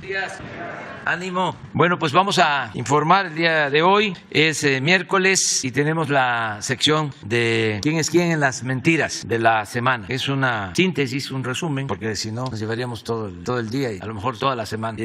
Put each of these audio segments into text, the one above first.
Días. Ánimo. Bueno, pues vamos a informar el día de hoy. Es miércoles y tenemos la sección de quién es quién en las mentiras de la semana. Es una síntesis, un resumen, porque si no nos llevaríamos todo el día y a lo mejor toda la semana.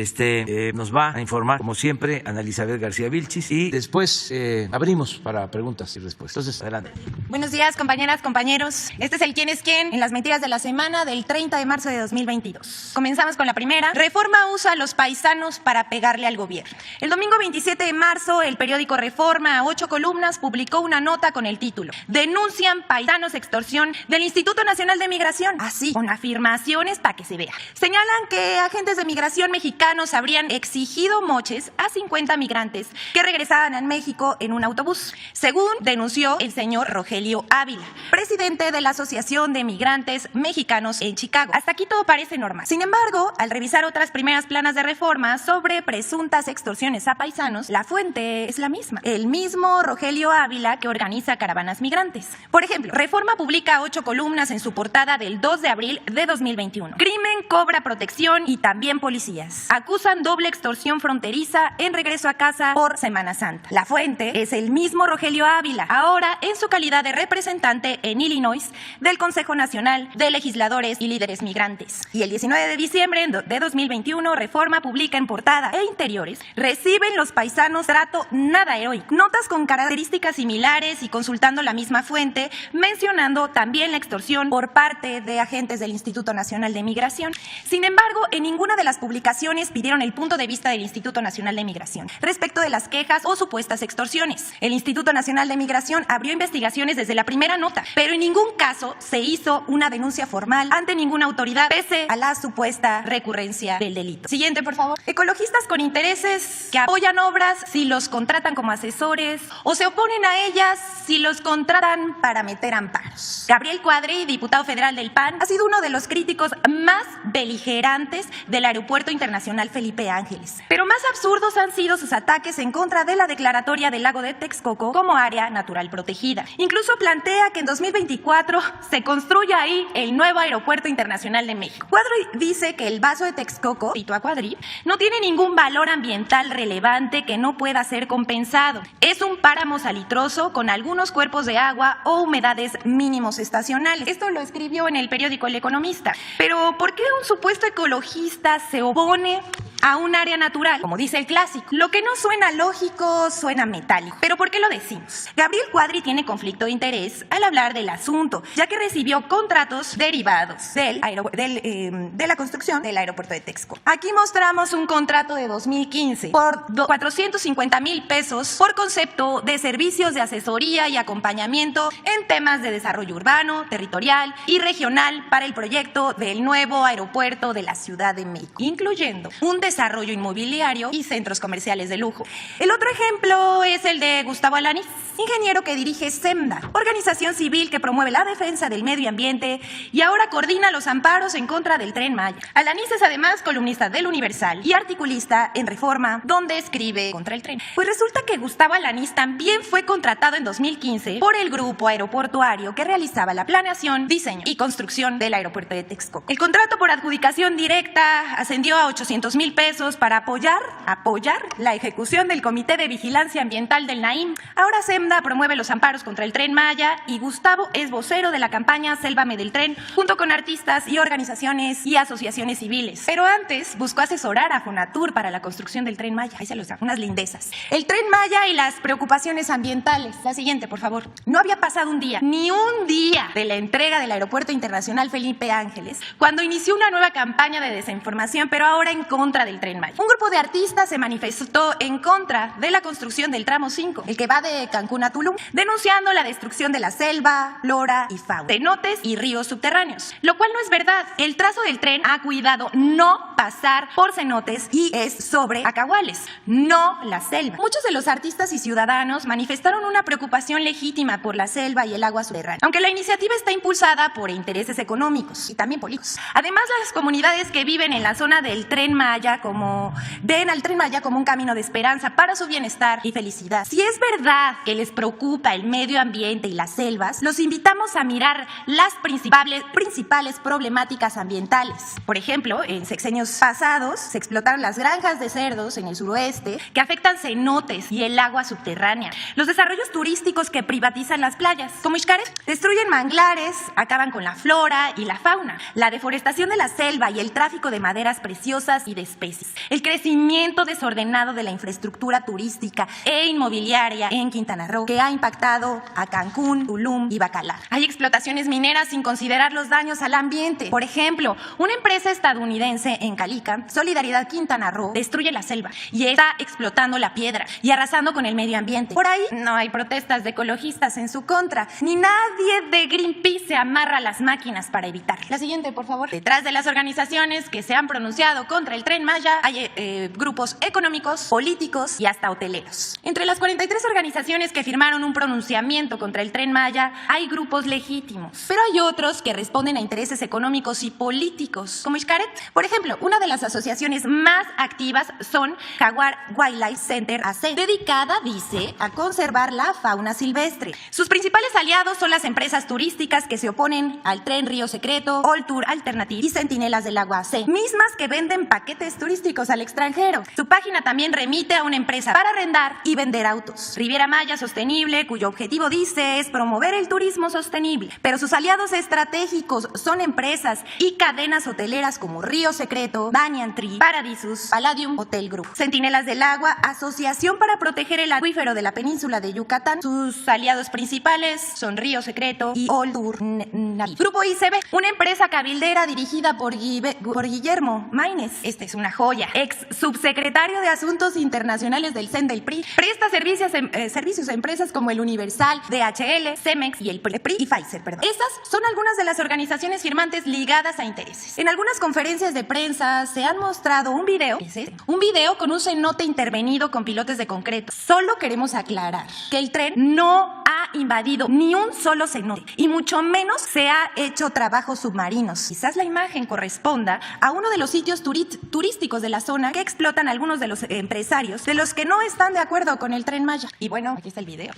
Nos va a informar, como siempre, Ana Elizabeth García Vilchis y después abrimos para preguntas y respuestas. Entonces, adelante. Buenos días, compañeras, compañeros. Este es el quién es quién en las mentiras de la semana del 30 de marzo de 2022. Comenzamos con la primera. Reforma usa a los paisanos para pegarle al gobierno. El domingo 27 de marzo, el periódico Reforma, a 8 columnas, publicó una nota con el título: Denuncian paisanos extorsión del Instituto Nacional de Migración. Así, con afirmaciones para que se vea. Señalan que agentes de migración mexicanos habrían exigido moches a 50 migrantes que regresaban a México en un autobús, según denunció el señor Rogelio Ávila, presidente de la Asociación de Migrantes Mexicanos en Chicago. Hasta aquí todo parece normal. Sin embargo, al revisar otras primeras planas de Reforma sobre presuntas extorsiones a paisanos, la fuente es la misma. El mismo Rogelio Ávila que organiza caravanas migrantes. Por ejemplo, Reforma publica 8 columnas en su portada del 2 de abril de 2021. Crimen cobra protección y también policías. Acusan doble extorsión fronteriza en regreso a casa por Semana Santa. La fuente es el mismo Rogelio Ávila, ahora en su calidad de representante en Illinois del Consejo Nacional de Legisladores y Líderes Migrantes. Y el 19 de diciembre de 2021, Reforma publica en portada e interiores: reciben los paisanos trato nada heroico. Notas con características similares y consultando la misma fuente, mencionando también la extorsión por parte de agentes del Instituto Nacional de Migración. Sin embargo, en ninguna de las publicaciones pidieron el punto de vista del Instituto Nacional de Migración respecto de las quejas o supuestas extorsiones. El Instituto Nacional de Migración abrió investigaciones desde la primera nota, pero en ningún caso se hizo una denuncia formal ante ninguna autoridad, pese a la supuesta recurrencia del delito. Siguiente, por favor. Ecologistas con intereses que apoyan obras si los contratan como asesores o se oponen a ellas si los contratan para meter amparos. Gabriel Cuadri, diputado federal del PAN, ha sido uno de los críticos más beligerantes del Aeropuerto Internacional Felipe Ángeles. Pero más absurdos han sido sus ataques en contra de la declaratoria del lago de Texcoco como área natural protegida. Incluso plantea que en 2024 se construya ahí el nuevo Aeropuerto Internacional de México. Cuadri dice que el vaso de Texcoco, cito a Cuadri, no tiene ningún valor ambiental relevante que no pueda ser compensado. Es un páramo salitroso con algunos cuerpos de agua o humedades mínimos estacionales. Esto lo escribió en el periódico El Economista. Pero ¿por qué un supuesto ecologista se opone a un área natural? Como dice el clásico, lo que no suena lógico suena metálico. ¿Pero por qué lo decimos? Gabriel Cuadri tiene conflicto de interés al hablar del asunto, ya que recibió contratos derivados de la construcción del aeropuerto de Texcoco. Aquí mostramos un contrato de 2015 por 450,000 pesos por concepto de servicios de asesoría y acompañamiento en temas de desarrollo urbano, territorial y regional para el proyecto del nuevo aeropuerto de la Ciudad de México, incluyendo un desarrollo inmobiliario y centros comerciales de lujo. El otro ejemplo es el de Gustavo Alanís, ingeniero que dirige SEMDA, organización civil que promueve la defensa del medio ambiente y ahora coordina los amparos en contra del Tren Maya. Alanís es además columnista del Universal y articulista en Reforma, donde escribe contra el tren. Pues resulta que Gustavo Alanís también fue contratado en 2015 por el grupo aeroportuario que realizaba la planeación, diseño y construcción del aeropuerto de Texcoco. El contrato por adjudicación directa ascendió a 800,000 pesos para apoyar la ejecución del Comité de Vigilancia Ambiental del Naim. Ahora SEMDA promueve los amparos contra el Tren Maya y Gustavo es vocero de la campaña Sélvame del Tren, junto con artistas y organizaciones y asociaciones civiles. Pero antes buscó asesorar a Fonatur para la construcción del Tren Maya. Ahí se los da, unas lindezas. El Tren Maya y las preocupaciones ambientales. La siguiente, por favor. No había pasado un día, ni un día de la entrega del Aeropuerto Internacional Felipe Ángeles, cuando inició una nueva campaña de desinformación, pero ahora en contra del Tren Maya. Un grupo de artistas se manifestó en contra de la construcción del tramo 5, el que va de Cancún a Tulum, denunciando la destrucción de la selva, flora y fauna, cenotes y ríos subterráneos, lo cual no es verdad. El trazo del tren ha cuidado no pasar por cenotes y es sobre acahuales, no la selva. Muchos de los artistas y ciudadanos manifestaron una preocupación legítima por la selva y el agua subterránea, aunque la iniciativa está impulsada por intereses económicos y también políticos. Además, las comunidades que viven en la zona del Tren Maya ven al Tren Maya como un camino de esperanza para su bienestar y felicidad. Si es verdad que les preocupa el medio ambiente y las selvas, los invitamos a mirar las principales problemáticas ambientales. Por ejemplo, en sexenios pasados se explotaron las granjas de cerdos en el suroeste que afectan cenotes y el agua subterránea. Los desarrollos turísticos que privatizan las playas, como Xcaret, destruyen manglares, acaban con la flora y la fauna. La deforestación de la selva y el tráfico de maderas preciosas y de especies. El crecimiento desordenado de la infraestructura turística e inmobiliaria en Quintana Roo, que ha impactado a Cancún, Tulum y Bacalar. Hay explotaciones mineras sin considerar los daños al ambiente. Por ejemplo, una empresa estadounidense en Calica, Solidaridad Quintana Roo, destruye la selva y está explotando la piedra y arrasando con el medio ambiente. Por ahí no hay protestas de ecologistas en su contra, ni nadie de Greenpeace se amarra a las máquinas para evitar. La siguiente, por favor. Detrás de las organizaciones que se han pronunciado contra el Tren Maya hay grupos económicos, políticos y hasta hoteleros. Entre las 43 organizaciones que firmaron un pronunciamiento contra el Tren Maya hay grupos legítimos, pero hay otros que responden a intereses económicos y políticos, como Xcaret. Por ejemplo, una de las asociaciones más activas son Jaguar Wildlife Center AC, dedicada, dice, a conservar la fauna silvestre. Sus principales aliados son las empresas turísticas que se oponen al Tren Río Secreto, All Tour Alternative y Centinelas del Agua AC, mismas que venden paquetes turísticos al extranjero. Su página también remite a una empresa para arrendar y vender autos, Riviera Maya Sostenible, cuyo objetivo, dice, es promover el turismo sostenible. Pero sus aliados estratégicos son empresas y cadenas hoteleras como Río Secreto, Banyan Tree, Paradisus, Palladium Hotel Group. Centinelas del Agua, asociación para proteger el acuífero de la península de Yucatán. Sus aliados principales son Río Secreto y All Tour Navi. Grupo ICB, una empresa cabildera dirigida por Guillermo Maínez. Esta es una joya. Ex subsecretario de Asuntos Internacionales del CEN del PRI. Presta servicios a empresas como el Universal, DHL, Cemex y el PRI y Pfizer. Esas son algunas de las organizaciones firmantes ligadas a intereses. En algunas conferencias de prensa se han mostrado un video con un cenote intervenido con pilotes de concreto. Solo queremos aclarar que el tren no ha invadido ni un solo cenote y mucho menos se ha hecho trabajos submarinos. Quizás la imagen corresponda a uno de los sitios turísticos de la zona que explotan algunos de los empresarios de los que no están de acuerdo con el Tren Maya. Y bueno, aquí está el video.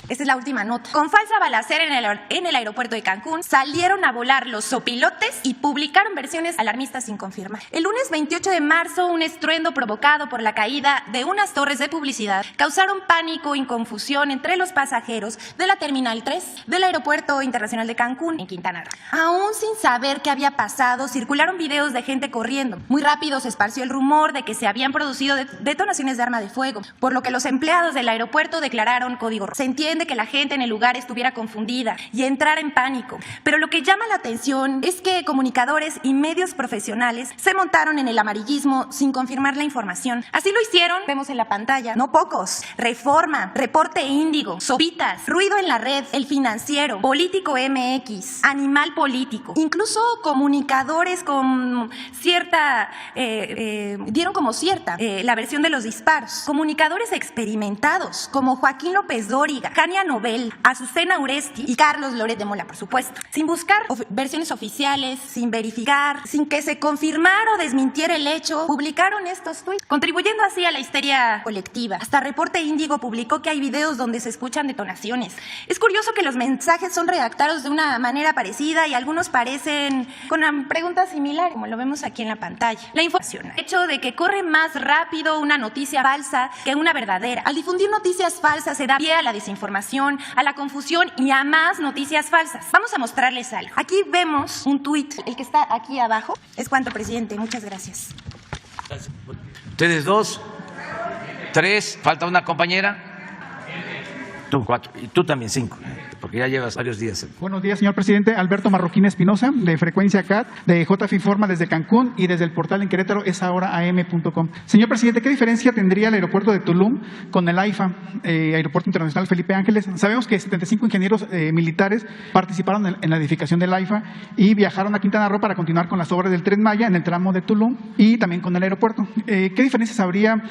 Esta es la última nota. Con falsa balacera en el aeropuerto de Cancún, salieron a volar los sopilotes y publicaron versiones alarmistas sin confirmar. El lunes 28 de marzo, un estruendo provocado por la caída de unas torres de publicidad causaron pánico y confusión entre los pasajeros de la Terminal 3 del Aeropuerto Internacional de Cancún, en Quintana Roo. Aún sin saber qué había pasado, circularon videos de gente corriendo. Muy rápido se esparció el rumor de que se habían producido detonaciones de arma de fuego, por lo que los empleados del aeropuerto declararon código rojo. Se entiende que la gente en el lugar estuviera confundida y entrara en pánico, pero lo que llama la atención es que comunicadores y medios profesionales se montaron en el amarillismo sin confirmar la información. Así lo hicieron, vemos en la pantalla, no pocos: Reforma, Reporte Índigo, Sopitas, Ruido en la Red, El Financiero, Político MX, Animal Político. Incluso comunicadores con cierta, dieron como cierta la versión de los disparos. Comunicadores experimentados como Joaquín López Dóriga, Jania Nobel, Azucena Uresti y Carlos Loret de Mola, por supuesto. Sin buscar versiones oficiales, sin verificar, sin que se confirmara o desmintiera el hecho, publicaron estos tweets, contribuyendo así a la histeria colectiva. Hasta Reporte Índigo publicó que hay videos donde se escuchan detonaciones. Es curioso que los mensajes son redactados de una manera parecida y algunos parecen con preguntas similares, como lo vemos aquí en la pantalla. La información, el hecho de que corre más rápido una noticia falsa que una verdadera. Al difundir noticias falsas se da pie a la desinformación, a la confusión y a más noticias falsas. Vamos a mostrarles algo. Aquí vemos un tuit, el que está aquí abajo. Es cuanto, presidente. Muchas gracias. Ustedes 2, 3, falta una compañera. Tú 4 y tú también 5, porque ya llevas varios días. Buenos días, señor presidente. Alberto Marroquín Espinosa, de Frecuencia CAT, de JF Informa desde Cancún y desde el portal en Querétaro esahoraam.com. Señor presidente, ¿qué diferencia tendría el aeropuerto de Tulum con el AIFA, Aeropuerto Internacional Felipe Ángeles? Sabemos que 75 ingenieros militares participaron en la edificación del AIFA y viajaron a Quintana Roo para continuar con las obras del Tren Maya en el tramo de Tulum y también con el aeropuerto. ¿Qué diferencias habría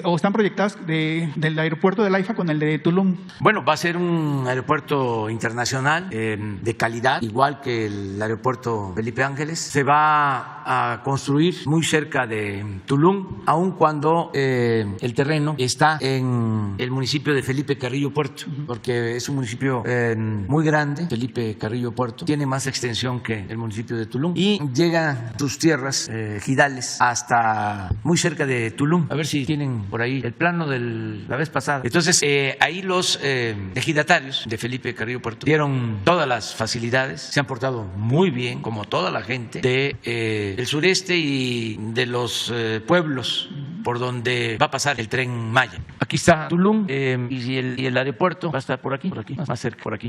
o están proyectadas del aeropuerto del AIFA con el de Tulum Tulum? Bueno, va a ser un aeropuerto internacional de calidad, igual que el aeropuerto Felipe Ángeles. Se va a construir muy cerca de Tulum, aun cuando el terreno está en el municipio de Felipe Carrillo Puerto, porque es un municipio muy grande. Felipe Carrillo Puerto tiene más extensión que el municipio de Tulum y llega sus tierras ejidales hasta muy cerca de Tulum. A ver si tienen por ahí el plano de la vez pasada. Entonces, ahí los ejidatarios de Felipe Carrillo Puerto dieron todas las facilidades, se han portado muy bien, como toda la gente del sureste y de los pueblos por donde va a pasar el Tren Maya. Aquí está Tulum y el aeropuerto va a estar por aquí, más cerca, por aquí.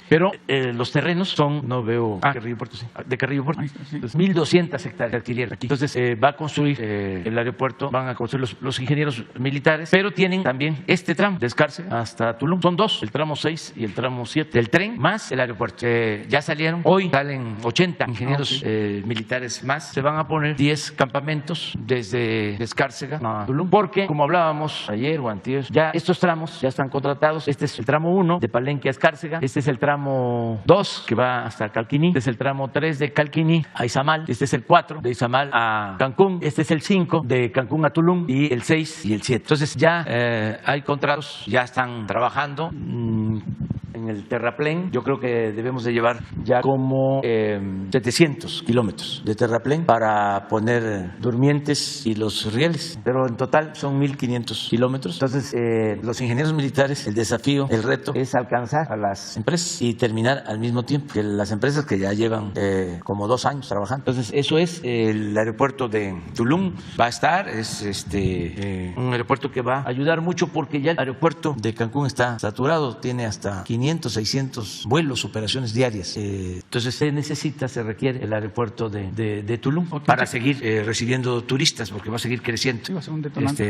Pero los terrenos son, no veo, Carrillo Puerto, sí, de Carrillo Puerto, entonces, 1.200 hectáreas adquirieron aquí. Entonces va a construir el aeropuerto, van a construir los ingenieros militares, pero tienen también este tramo de Escárcega hasta Tulum. Son dos, el tramo 6 y el tramo 7 del tren más el aeropuerto. Ya salieron, hoy salen 80 ingenieros militares más. Se van a poner 10 campamentos desde Escárcega a Tulum, porque como hablábamos ayer o antier, ya estos tramos ya están contratados. Este es el tramo 1 de Palenque a Escárcega, este es el tramo 2 que va hasta Calquiní, este es el tramo 3 de Calquiní a Izamal, este es el 4 de Izamal a Cancún, este es el 5 de Cancún a Tulum y el 6 y el 7. Entonces ya hay contratos, ya están trabajando en el terraplén. Yo creo que debemos de llevar ya como 700 kilómetros de terraplén para poner durmientes y los rieles, pero en total son 1.500 kilómetros. Entonces los ingenieros militares, el desafío, el reto es alcanzar a las empresas y terminar al mismo tiempo que las empresas que ya llevan como 2 años trabajando. Entonces eso es el aeropuerto de Tulum, va a estar, es un aeropuerto que va a ayudar mucho porque ya el aeropuerto de Cancún está saturado, tiene hasta 500, 600 vuelos, operaciones diarias. Entonces se requiere el aeropuerto de Tulum para seguir recibiendo turistas, porque va a seguir creciendo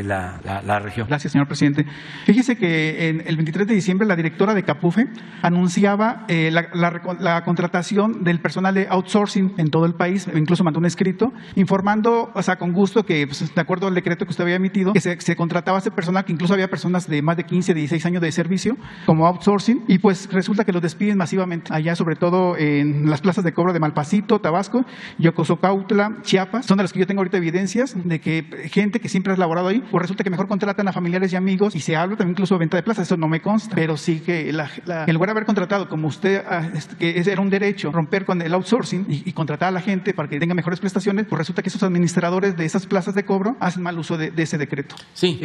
la región. Gracias, señor presidente. Fíjese que el 23 de diciembre la directora de CAPUFE anunciaba la contratación del personal de outsourcing en todo el país, incluso mandó un escrito informando, o sea, con gusto que, pues, de acuerdo al decreto que usted había emitido, que se contrataba a ese personal, que incluso había personas de más de 15, 16 años de servicio como outsourcing, y pues resulta que los despiden masivamente allá, sobre todo en las plazas de cobro de Malpasito, Tabasco, Yocosocautla, Chiapas, son de las que yo tengo ahorita evidencias de que gente que siempre ha laborado ahí, pues resulta que mejor contratan a familiares y amigos, y se habla también incluso de venta de plazas. Eso no me consta, pero sí que en lugar de haber contratado, como usted, que era un derecho, romper con el outsourcing y contratar a la gente para que tenga mejores prestaciones, pues resulta que esos administradores de esas plazas de cobro hacen mal uso de ese decreto. Sí,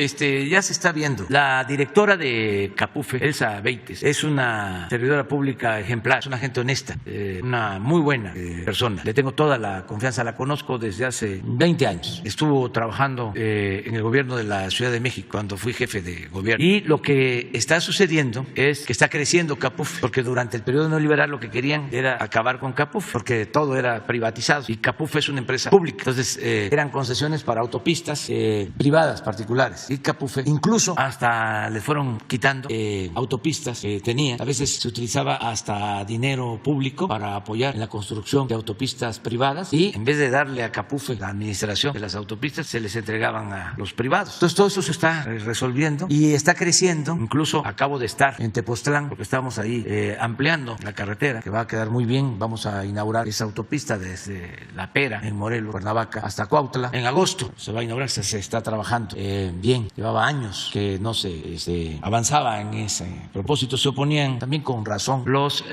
ya se está viendo. La directora de CAPUFE, Elsa Beites, es una servidora pública ejemplar, es una gente honesta, una muy buena persona. Le tengo toda la confianza, la conozco desde hace 20 años. Estuvo trabajando en el gobierno de la Ciudad de México cuando fui jefe de gobierno. Y lo que está sucediendo es que está creciendo CAPUFE, porque durante el periodo neoliberal lo que querían era acabar con CAPUFE, porque todo era privatizado y CAPUFE es una empresa pública. Entonces eran concesiones para autopistas privadas, particulares. Y CAPUFE incluso hasta le fueron quitando autopistas que tenían. A veces se utilizaba hasta dinero público para apoyar en la construcción de autopistas privadas y en vez de darle a CAPUFE la administración de las autopistas, se les entregaban a los privados. Entonces todo eso se está resolviendo y está creciendo. Incluso acabo de estar en Tepoztlán porque estamos ahí ampliando la carretera, que va a quedar muy bien. Vamos a inaugurar esa autopista desde La Pera, en Morelos, Cuernavaca, hasta Cuautla. En agosto se va a inaugurar, se está trabajando bien. Llevaba años que no se avanzaba en ese propósito. Se oponían también con razón los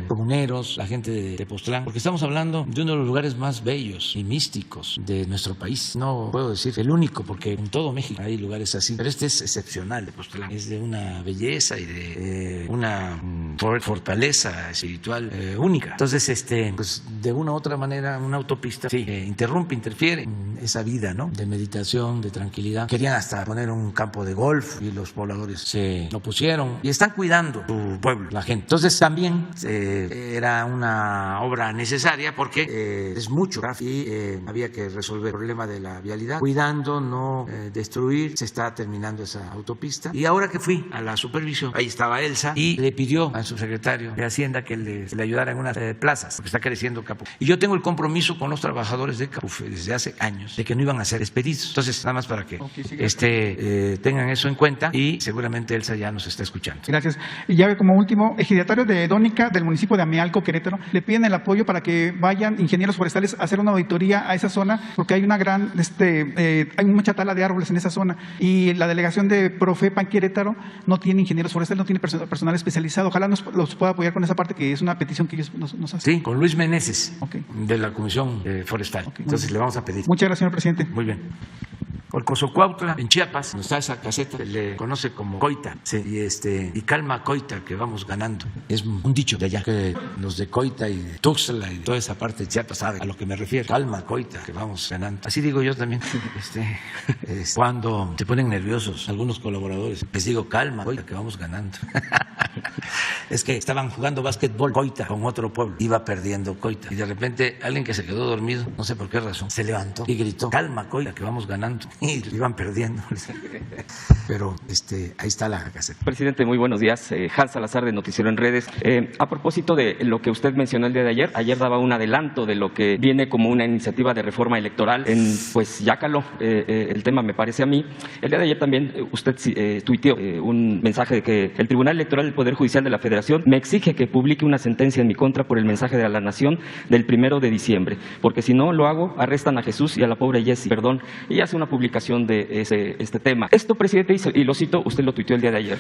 comuneros, la gente de Tepoztlán, porque estamos hablando de uno de los lugares más bellos y místicos de nuestro país. No puedo decir el único, porque en todo México hay lugares así, pero este es excepcional. Tepoztlán es de una belleza y de una fortaleza espiritual única. Entonces, pues de una u otra manera, una autopista interfiere en esa vida, ¿no?, de meditación, de tranquilidad. Querían hasta poner un campo de golf y los pobladores se opusieron y están cuidando su pueblo, la gente. Entonces también era una obra necesaria porque es mucho tráfico y había que resolver el problema de la vialidad, cuidando, no destruir. Se está terminando esa autopista y ahora que fui a la supervisión, ahí estaba Elsa y le pidió a subsecretario de Hacienda que le ayudara en unas plazas, porque está creciendo Capuf. Y yo tengo el compromiso con los trabajadores de Capuf desde hace años de que no iban a ser despedidos. Entonces, nada más para que tengan eso en cuenta, y seguramente Elsa ya nos está escuchando. Gracias. Y ya como último, ejidatarios de Dónica del municipio de Amealco, Querétaro, le piden el apoyo para que vayan ingenieros forestales a hacer una auditoría a esa zona, porque hay una gran, hay mucha tala de árboles en esa zona, y la delegación de Profepa Querétaro no tiene ingenieros forestales, no tiene personal especializado. Ojalá los pueda apoyar con esa parte, que es una petición que ellos nos hacen. Sí, con Luis Meneses, de la Comisión Forestal. Entonces le vamos a pedir. Muchas gracias, señor presidente. Muy bien. Colcozocuautla, en Chiapas, donde está esa caseta, se le conoce como Coita, y calma Coita, que vamos ganando. Es un dicho de allá, que los de Coita y Tuxtla y toda esa parte de Chiapas saben a lo que me refiero. Calma Coita, que vamos ganando. Así digo yo también. Cuando se ponen nerviosos algunos colaboradores, les digo calma Coita, que vamos ganando. Es que estaban jugando básquetbol Coita con otro pueblo, iba perdiendo Coita, y de repente alguien que se quedó dormido, no sé por qué razón, se levantó y gritó calma Coita, que vamos ganando, y iban perdiendo. Pero ahí está la caseta. Presidente, muy buenos días. Hans Salazar, de Noticiero en Redes. A propósito de lo que usted mencionó el día de ayer daba un adelanto de lo que viene como una iniciativa de reforma electoral. Pues ya caló el tema, me parece a mí. El día de ayer también usted tuiteó un mensaje de que el Tribunal Electoral del Poder Judicial de la Federación me exige que publique una sentencia en mi contra por el mensaje de la Nación del 1 de diciembre, porque si no lo hago, arrestan a Jesús y a la pobre Jessie, perdón, y hace una publicación de este tema. Esto, presidente, y lo cito, usted lo tuiteó el día de ayer,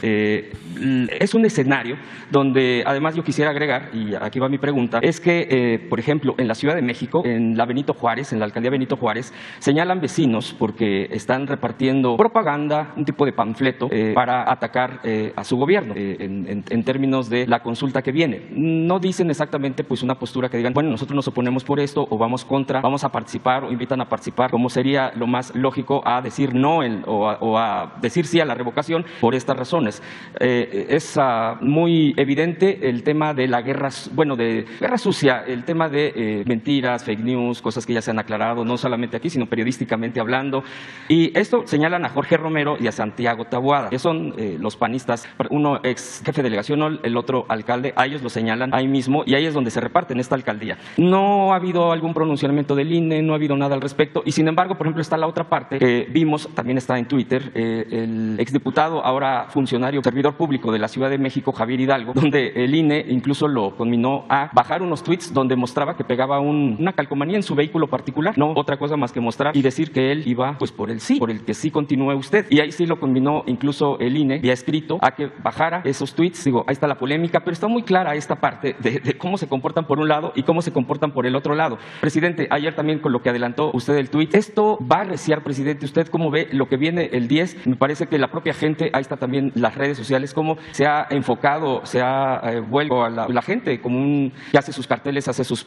es un escenario donde, además, yo quisiera agregar, y aquí va mi pregunta, es que, por ejemplo, en la Ciudad de México, en la Benito Juárez, en la alcaldía Benito Juárez, señalan vecinos porque están repartiendo propaganda, un tipo de panfleto, para atacar a su gobierno, en términos de la consulta que viene. No dicen exactamente pues una postura que digan, bueno, nosotros nos oponemos por esto, o vamos contra, vamos a participar, o invitan a participar, como sería lo más lógico a decir no o a decir sí a la revocación por estas razones. Es muy evidente el tema de la guerra, de guerra sucia, el tema de mentiras, fake news, cosas que ya se han aclarado, no solamente aquí, sino periodísticamente hablando. Y esto señalan a Jorge Romero y a Santiago Taboada, que son los panistas, uno ex jefe de delegación, el otro alcalde, a ellos lo señalan ahí mismo, y ahí es donde se reparten esta alcaldía. No ha habido algún pronunciamiento del INE, no ha habido nada al respecto, y sin embargo, por ejemplo, está la otra parte que vimos, también está en Twitter, el exdiputado, ahora funcionario, servidor público de la Ciudad de México, Javier Hidalgo, donde el INE incluso lo conminó a bajar unos tweets donde mostraba que pegaba una calcomanía en su vehículo particular, no otra cosa más que mostrar y decir que él iba pues por el sí, por el que sí continúe usted, y ahí sí lo conminó incluso el INE, vía escrito, a que bajara esos tweets. Digo, ahí está la polémica, pero está muy clara esta parte de cómo se comportan por un lado y cómo se comportan por el otro lado. Presidente, ayer también con lo que adelantó usted el tuit, esto va a arreciar, presidente. ¿Usted cómo ve lo que viene el 10? Me parece que la propia gente, ahí está también las redes sociales, cómo se ha enfocado, se ha vuelto a la gente como que hace sus carteles, hace sus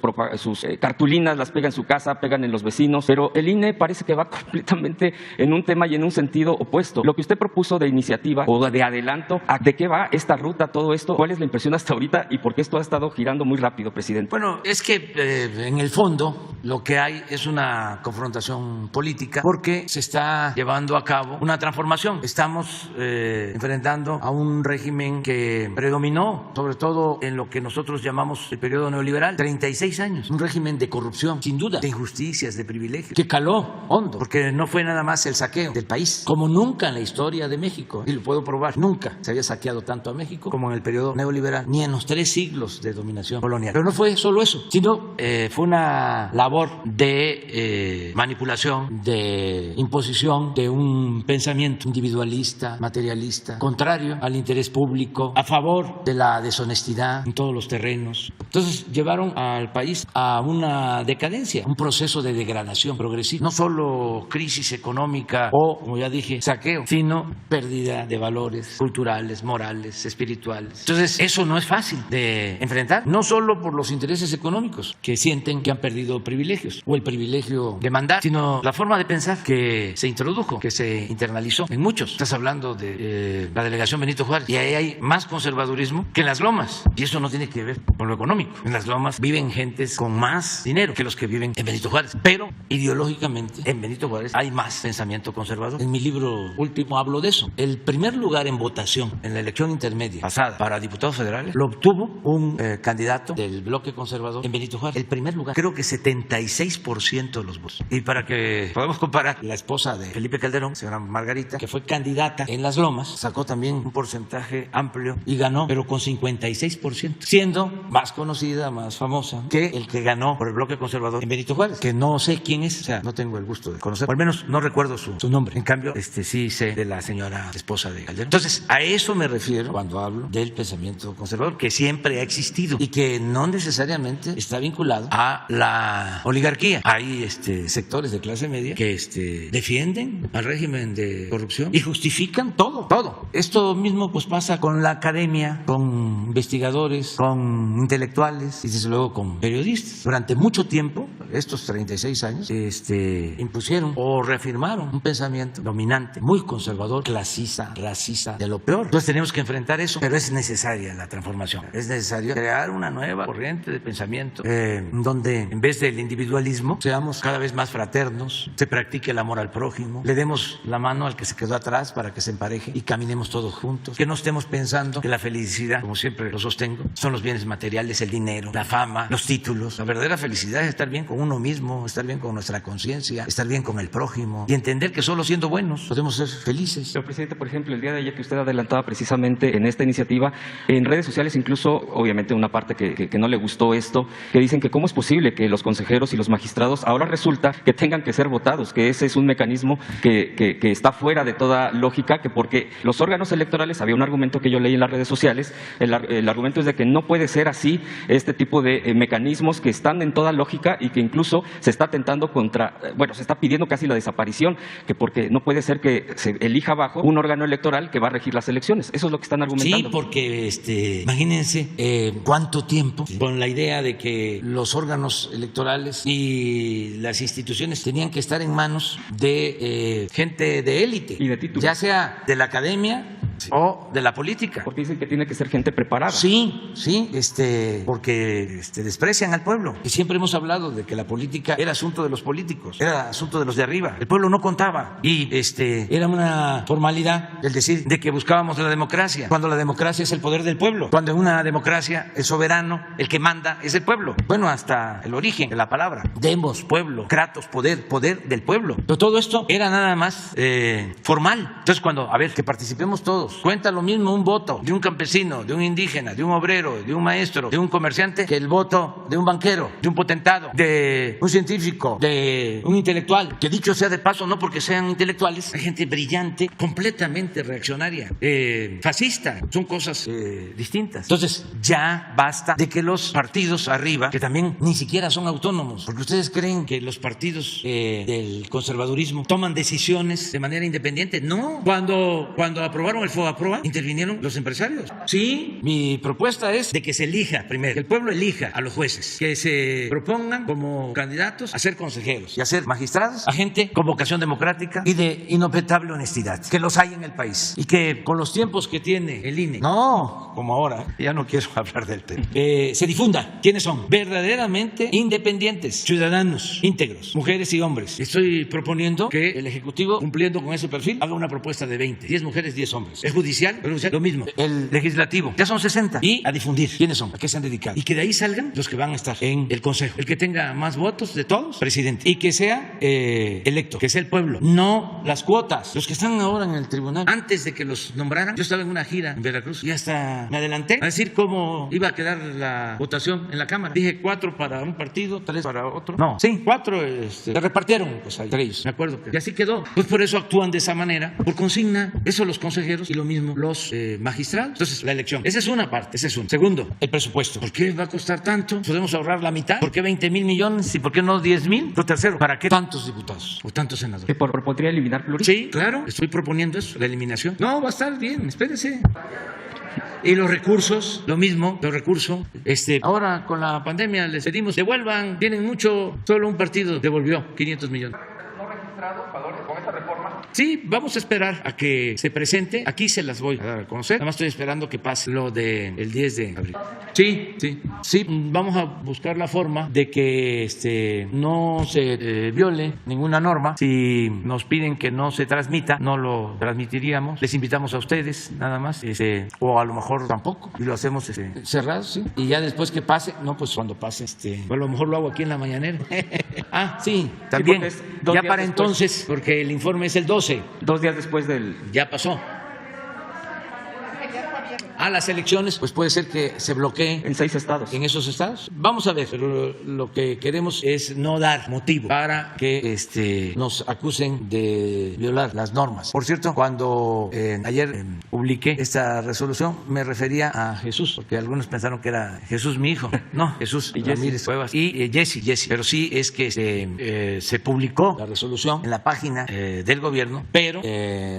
cartulinas, las pega en su casa, pegan en los vecinos, pero el INE parece que va completamente en un tema y en un sentido opuesto. Lo que usted propuso de iniciativa o de adelanto, ¿de qué va esta ruta, todo esto? ¿Cuál es la impresión hasta ahorita y por qué esto ha estado girando muy rápido, presidente? Bueno, es que en el fondo lo que hay es una confrontación política porque se está llevando a cabo una transformación. Estamos enfrentando a un régimen que predominó, sobre todo en lo que nosotros llamamos el periodo neoliberal, 36 años. Un régimen de corrupción, sin duda, de injusticias, de privilegios, que caló hondo, porque no fue nada más el saqueo del país, como nunca en la historia de México, y lo puedo probar, nunca se había saqueado tanto a México como en el periodo neoliberal, ni en los 3 siglos de dominación colonial. Pero no fue solo eso, sino fue una labor de manipulación, de imposición de un pensamiento individualista, materialista, contrario al interés público, a favor de la deshonestidad en todos los terrenos. Entonces llevaron al país a una decadencia, un proceso de degradación progresiva, no solo crisis económica o, como ya dije, saqueo, sino pérdida de valores culturales, morales, espirituales. Entonces eso no es fácil de enfrentar, no solo por los intereses económicos que sienten que han perdido privilegios o el privilegio de mandar, sino la forma de pensar que se introdujo, que se internalizó en muchos. Estás hablando de la delegación Benito Juárez y ahí hay más conservadurismo que en Las Lomas, y eso no tiene que ver con lo económico. En Las Lomas viven gentes con más dinero que los que viven en Benito Juárez, pero ideológicamente en Benito Juárez hay más pensamiento conservador. En mi libro último hablo de eso. El primer lugar en votación en la elección intermedia pasada para diputados diputados federales lo obtuvo un candidato del bloque conservador en Benito Juárez, el primer lugar, creo que 76% de los votos. Y para que podamos comparar, la esposa de Felipe Calderón, señora Margarita, que fue candidata en Las Lomas, sacó también un porcentaje amplio y ganó, pero con 56%, siendo más conocida, más famosa que el que ganó por el bloque conservador en Benito Juárez, que no sé quién es, o sea, no tengo el gusto de conocer, o al menos no recuerdo su nombre. En cambio, sí sé de la señora esposa de Calderón. Entonces, a eso me refiero cuando hablo del pensamiento conservador, que siempre ha existido y que no necesariamente está vinculado a la oligarquía. Hay sectores de clase media que defienden al régimen de corrupción y justifican todo. Esto mismo pues pasa con la academia, con investigadores, con intelectuales y desde luego con periodistas. Durante mucho tiempo, estos 36 años, impusieron o reafirmaron un pensamiento dominante, muy conservador, clasista, racista, de lo peor. Entonces tenemos que enfrentar eso, pero es necesaria la transformación. Es necesario crear una nueva corriente de pensamiento donde en vez del individualismo seamos cada vez más fraternos, se practique el amor al prójimo, le demos la mano al que se quedó atrás para que se empareje y caminemos todos juntos, que no estemos pensando que la felicidad, como siempre lo sostengo, son los bienes materiales, el dinero, la fama, los títulos. La verdadera felicidad es estar bien con uno mismo, estar bien con nuestra conciencia, estar bien con el prójimo y entender que solo siendo buenos podemos ser felices. Señor presidente, por ejemplo, el día de ayer que usted adelantaba precisamente en esta iniciativa, en redes sociales incluso, obviamente una parte que no le gustó esto, que dicen que cómo es posible que los consejeros y los magistrados ahora resulta que tengan que ser votados, que ese es un mecanismo que está fuera de toda lógica, que porque los órganos electorales, había un argumento que yo leí en las redes sociales, el argumento es de que no puede ser así este tipo de mecanismos que están en toda lógica y que incluso se está atentando se está pidiendo casi la desaparición, que porque no puede ser que se elija bajo un órgano electoral que va a regir las elecciones. Eso es lo que están argumentando. Sí, porque imagínense cuánto tiempo con la idea de que los órganos electorales y las instituciones tenían que estar en manos de gente de élite y de títulos, ya sea de la academia o de la política. Porque dicen que tiene que ser gente preparada. Sí, porque desprecian al pueblo. Y siempre hemos hablado de que la política era asunto de los políticos, era asunto de los de arriba. El pueblo no contaba y era una formalidad el decir de que buscábamos la democracia, cuando la democracia es el poder del pueblo, cuando en una democracia el soberano, el que manda es el pueblo. Bueno, hasta el origen de la palabra. Demos, pueblo, kratos, poder del pueblo. Pero todo esto era nada más formal. Entonces que participemos todos. Cuenta lo mismo un voto de un campesino, de un indígena, de un obrero, de un maestro, de un comerciante, que el voto de un banquero, de un potentado, de un científico, de un intelectual, que dicho sea de paso, no porque sean intelectuales, hay gente brillante, completamente reaccionaria, fascista, son cosas distintas. Entonces ya basta de que los partidos arriba, que también ni siquiera son autónomos, porque ustedes creen que los partidos del conservadurismo toman decisiones de manera independiente. No, cuando aprobaron el FOBAPROA, intervinieron los empresarios. Sí, mi propuesta es de que se elija primero, que el pueblo elija a los jueces, que se propongan como candidatos a ser consejeros y a ser magistrados, a gente con vocación democrática y de inobjetable honestidad, que los hay en el país y que con los tiempos que tiene el INE, no como ahora, ya no quiero hablar del tema, se difunda quiénes son verdaderamente independientes, ciudadanos íntegros, mujeres y hombres. Estoy proponiendo que el Ejecutivo, cumpliendo con ese perfil, haga una propuesta de 20, 10 mujeres, 10 hombres. El judicial, lo mismo. El legislativo, ya son 60. Y a difundir quiénes son, a qué se han dedicado. Y que de ahí salgan los que van a estar en el Consejo. El que tenga más votos de todos, presidente. Y que sea electo, que sea el pueblo. No las cuotas. Los que están ahora en el tribunal, antes de que los nombraran, yo estaba en una gira en Veracruz y hasta me adelanté a decir cómo iba a quedar la votación en la Cámara. Dije 4 para un partido, 3 para otro. No, sí, 4 se repartieron pues, entre ellos. Me acuerdo que. Y así quedó. Pues por eso actúan de esa manera, por consigna. Eso los consejeros y lo mismo los magistrados. Entonces, la elección. Esa es una parte, ese es uno. Segundo, el presupuesto. ¿Por qué va a costar tanto? ¿Podemos ahorrar la mitad? ¿Por qué 20,000 millones y por qué no 10,000? Lo tercero, ¿para qué tantos diputados o tantos senadores? ¿Que podría eliminar pluris? Sí, claro, estoy proponiendo eso, la eliminación. No, va a estar bien, espérense. Y los recursos, lo mismo, los recursos. Ahora con la pandemia les pedimos, devuelvan, tienen mucho, solo un partido devolvió 500 millones. No registrados, valores, con esa reforma Sí, vamos a esperar a que se presente. Aquí se las voy a dar a conocer. Nada más estoy esperando que pase lo del 10 de abril. Sí, vamos a buscar la forma de que no se viole ninguna norma. Si nos piden que no se transmita, no lo transmitiríamos. Les invitamos a ustedes, nada más, o a lo mejor tampoco, y lo hacemos cerrado, sí. Y ya después que pase, no, pues cuando pase, o a lo mejor lo hago aquí en la mañanera. Sí, también, ya para entonces, porque el informe es el 12. 2 días después del... Ya pasó. Las elecciones, pues puede ser que se bloquee en 6 estados. En esos estados. Vamos a ver, pero lo que queremos es no dar motivo para que nos acusen de violar las normas. Por cierto, cuando ayer publiqué esta resolución, me refería a Jesús, porque algunos pensaron que era Jesús mi hijo. No, Jesús Ramírez Cuevas y Jesse. Pero sí es que se publicó la resolución en la página del gobierno, pero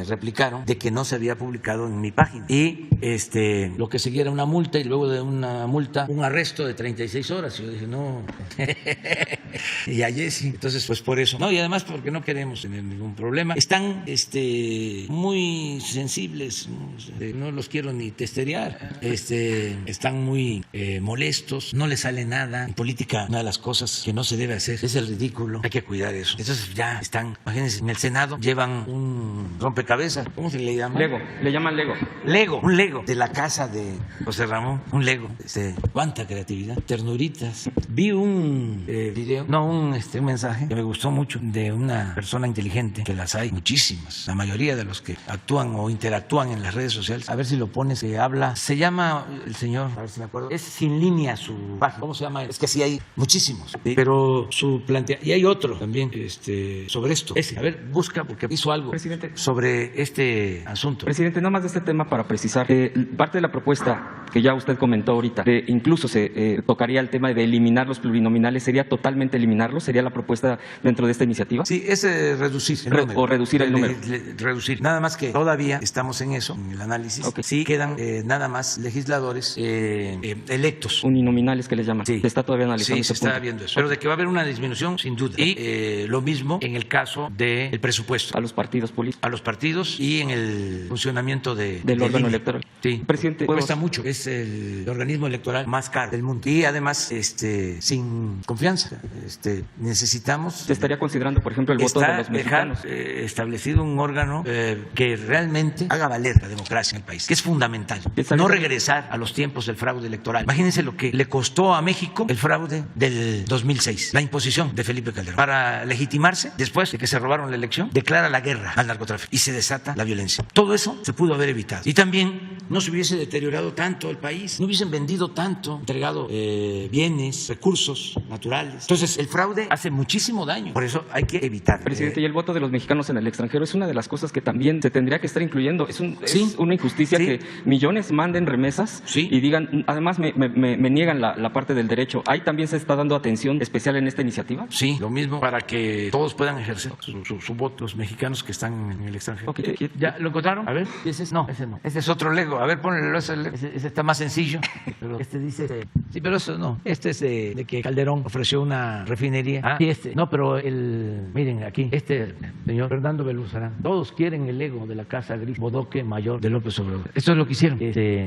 replicaron de que no se había publicado en mi página. Y lo que seguía era una multa, y luego de una multa un arresto de 36 horas. Y yo dije, no. Y a Jesse. Entonces, pues por eso. No, y además porque no queremos tener ningún problema. Están muy sensibles, no los quiero ni testerear. Están muy molestos, no les sale nada. En política, una de las cosas que no se debe hacer es el ridículo. Hay que cuidar eso. Entonces ya están, imagínense, en el Senado llevan un rompecabezas. ¿Cómo se le llama? Lego, le llaman Lego. Un Lego de la casa de José Ramón, un Lego. Cuánta creatividad, ternuritas. Vi un video, un mensaje que me gustó mucho de una persona inteligente, que las hay muchísimas, la mayoría de los que actúan o interactúan en las redes sociales. A ver si lo pones, que habla, se llama el señor, a ver si me acuerdo, es Sin Línea su página. ¿Cómo se llama? Es que sí hay muchísimos, ¿sí? Pero su y hay otro también sobre esto. A ver, busca, porque hizo algo, presidente, sobre este asunto. Presidente, nada más de este tema para precisar, parte de la propuesta que ya usted comentó ahorita, incluso se tocaría el tema de eliminar los plurinominales, ¿sería totalmente eliminarlos? ¿Sería la propuesta dentro de esta iniciativa? Sí, es reducir el número. O reducir el número. Reducir. Nada más que todavía estamos en eso, en el análisis. Okay. Sí quedan nada más legisladores electos. Uninominales, que les llaman. Sí. Se está todavía analizando. Sí, se está viendo eso. Pero de que va a haber una disminución, sin duda. Y lo mismo en el caso del presupuesto. A los partidos políticos. A los partidos y en el funcionamiento del órgano electoral. Sí. Presidente, cuesta mucho. Es el organismo electoral más caro del mundo. Y además, sin confianza. Necesitamos. ¿Se estaría considerando, por ejemplo, el voto de los mexicanos? Establecido un órgano que realmente haga valer la democracia en el país, que es fundamental. No regresar a los tiempos del fraude electoral. Imagínense lo que le costó a México el fraude del 2006, la imposición de Felipe Calderón. Para legitimarse, después de que se robaron la elección, declara la guerra al narcotráfico y se desata la violencia. Todo eso se pudo haber evitado. Y también no se hubiese deteriorado tanto el país, no hubiesen vendido tanto, entregado bienes, recursos naturales. Entonces, el fraude hace muchísimo daño. Por eso hay que evitar. Presidente, y el voto de los mexicanos en el extranjero es una de las cosas que también se tendría que estar incluyendo. Es una injusticia que millones manden remesas y digan, además me niegan la parte del derecho. ¿Ahí también se está dando atención especial en esta iniciativa? Sí, lo mismo, para que todos puedan ejercer su voto, los mexicanos que están en el extranjero. Okay. ¿Ya lo encontraron? A ver, ¿ese es? No, ese no. Ese es otro Lego. A ver, ponle ese está más sencillo. Pero dice... Sí, pero eso no. Este es de que Calderón ofreció una refinería. Sí, no, pero miren aquí, señor Fernando Beluzarán, todos quieren el Lego de la casa gris Bodoque Mayor de López Obrador. Esto es lo que hicieron.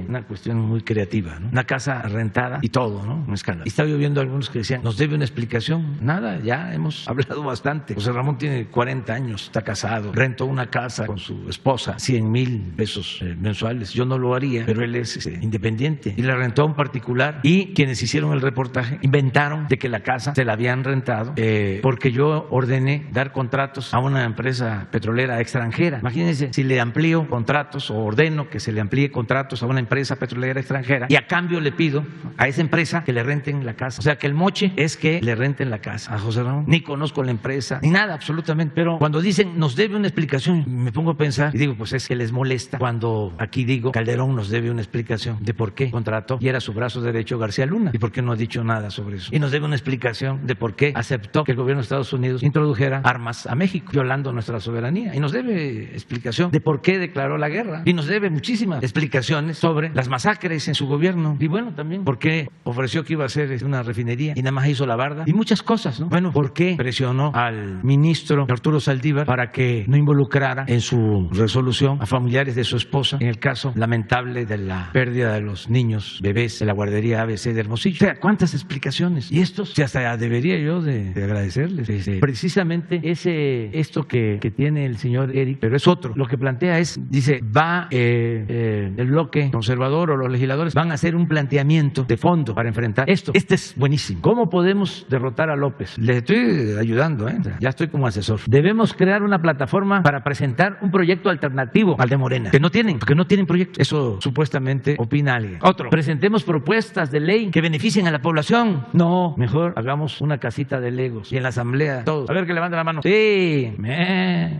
Una cuestión muy creativa, ¿no? Una casa rentada y todo, ¿no? Un escándalo. Y estaba yo viendo algunos que decían, ¿nos debe una explicación? Nada, ya hemos hablado bastante. José Ramón tiene 40 años, está casado, rentó una casa con su esposa, 100,000 pesos mensuales. Yo no lo haría, pero él es independiente y le rentó a un particular, y quienes hicieron el reportaje inventaron de que la casa se la habían rentado porque yo ordené dar contratos a una empresa petrolera extranjera. Imagínense, si le amplío contratos o ordeno que se le amplíe contratos a una empresa petrolera extranjera y a cambio le pido a esa empresa que le renten la casa. O sea, que el moche es que le renten la casa a José Ramón. Ni conozco la empresa, ni nada, absolutamente. Pero cuando dicen nos debe una explicación, me pongo a pensar y digo, pues es que les molesta cuando aquí digo Calderón nos nos debe una explicación de por qué contrató y era su brazo derecho García Luna y por qué no ha dicho nada sobre eso. Y nos debe una explicación de por qué aceptó que el gobierno de Estados Unidos introdujera armas a México, violando nuestra soberanía. Y nos debe explicación de por qué declaró la guerra. Y nos debe muchísimas explicaciones sobre las masacres en su gobierno. Y bueno, también por qué ofreció que iba a hacer una refinería y nada más hizo la barda. Y muchas cosas, ¿no? Bueno, por qué presionó al ministro Arturo Saldívar para que no involucrara en su resolución a familiares de su esposa en el caso lamentable de la pérdida de los niños, bebés de la guardería ABC de Hermosillo. O sea, ¿cuántas explicaciones? Y esto, si hasta debería yo de agradecerles. Precisamente esto que tiene el señor Eric, pero es otro. Lo que plantea es, dice, va el bloque conservador o los legisladores van a hacer un planteamiento de fondo para enfrentar esto. Este es buenísimo. ¿Cómo podemos derrotar a López? Le estoy ayudando, ya estoy como asesor. Debemos crear una plataforma para presentar un proyecto alternativo al de Morena, que no tienen, porque no tienen proyecto. Eso supuestamente opina alguien. Otro, presentemos propuestas de ley que beneficien a la población. No, mejor hagamos una casita de Legos y en la asamblea todos. A ver, que levanten la mano. Sí,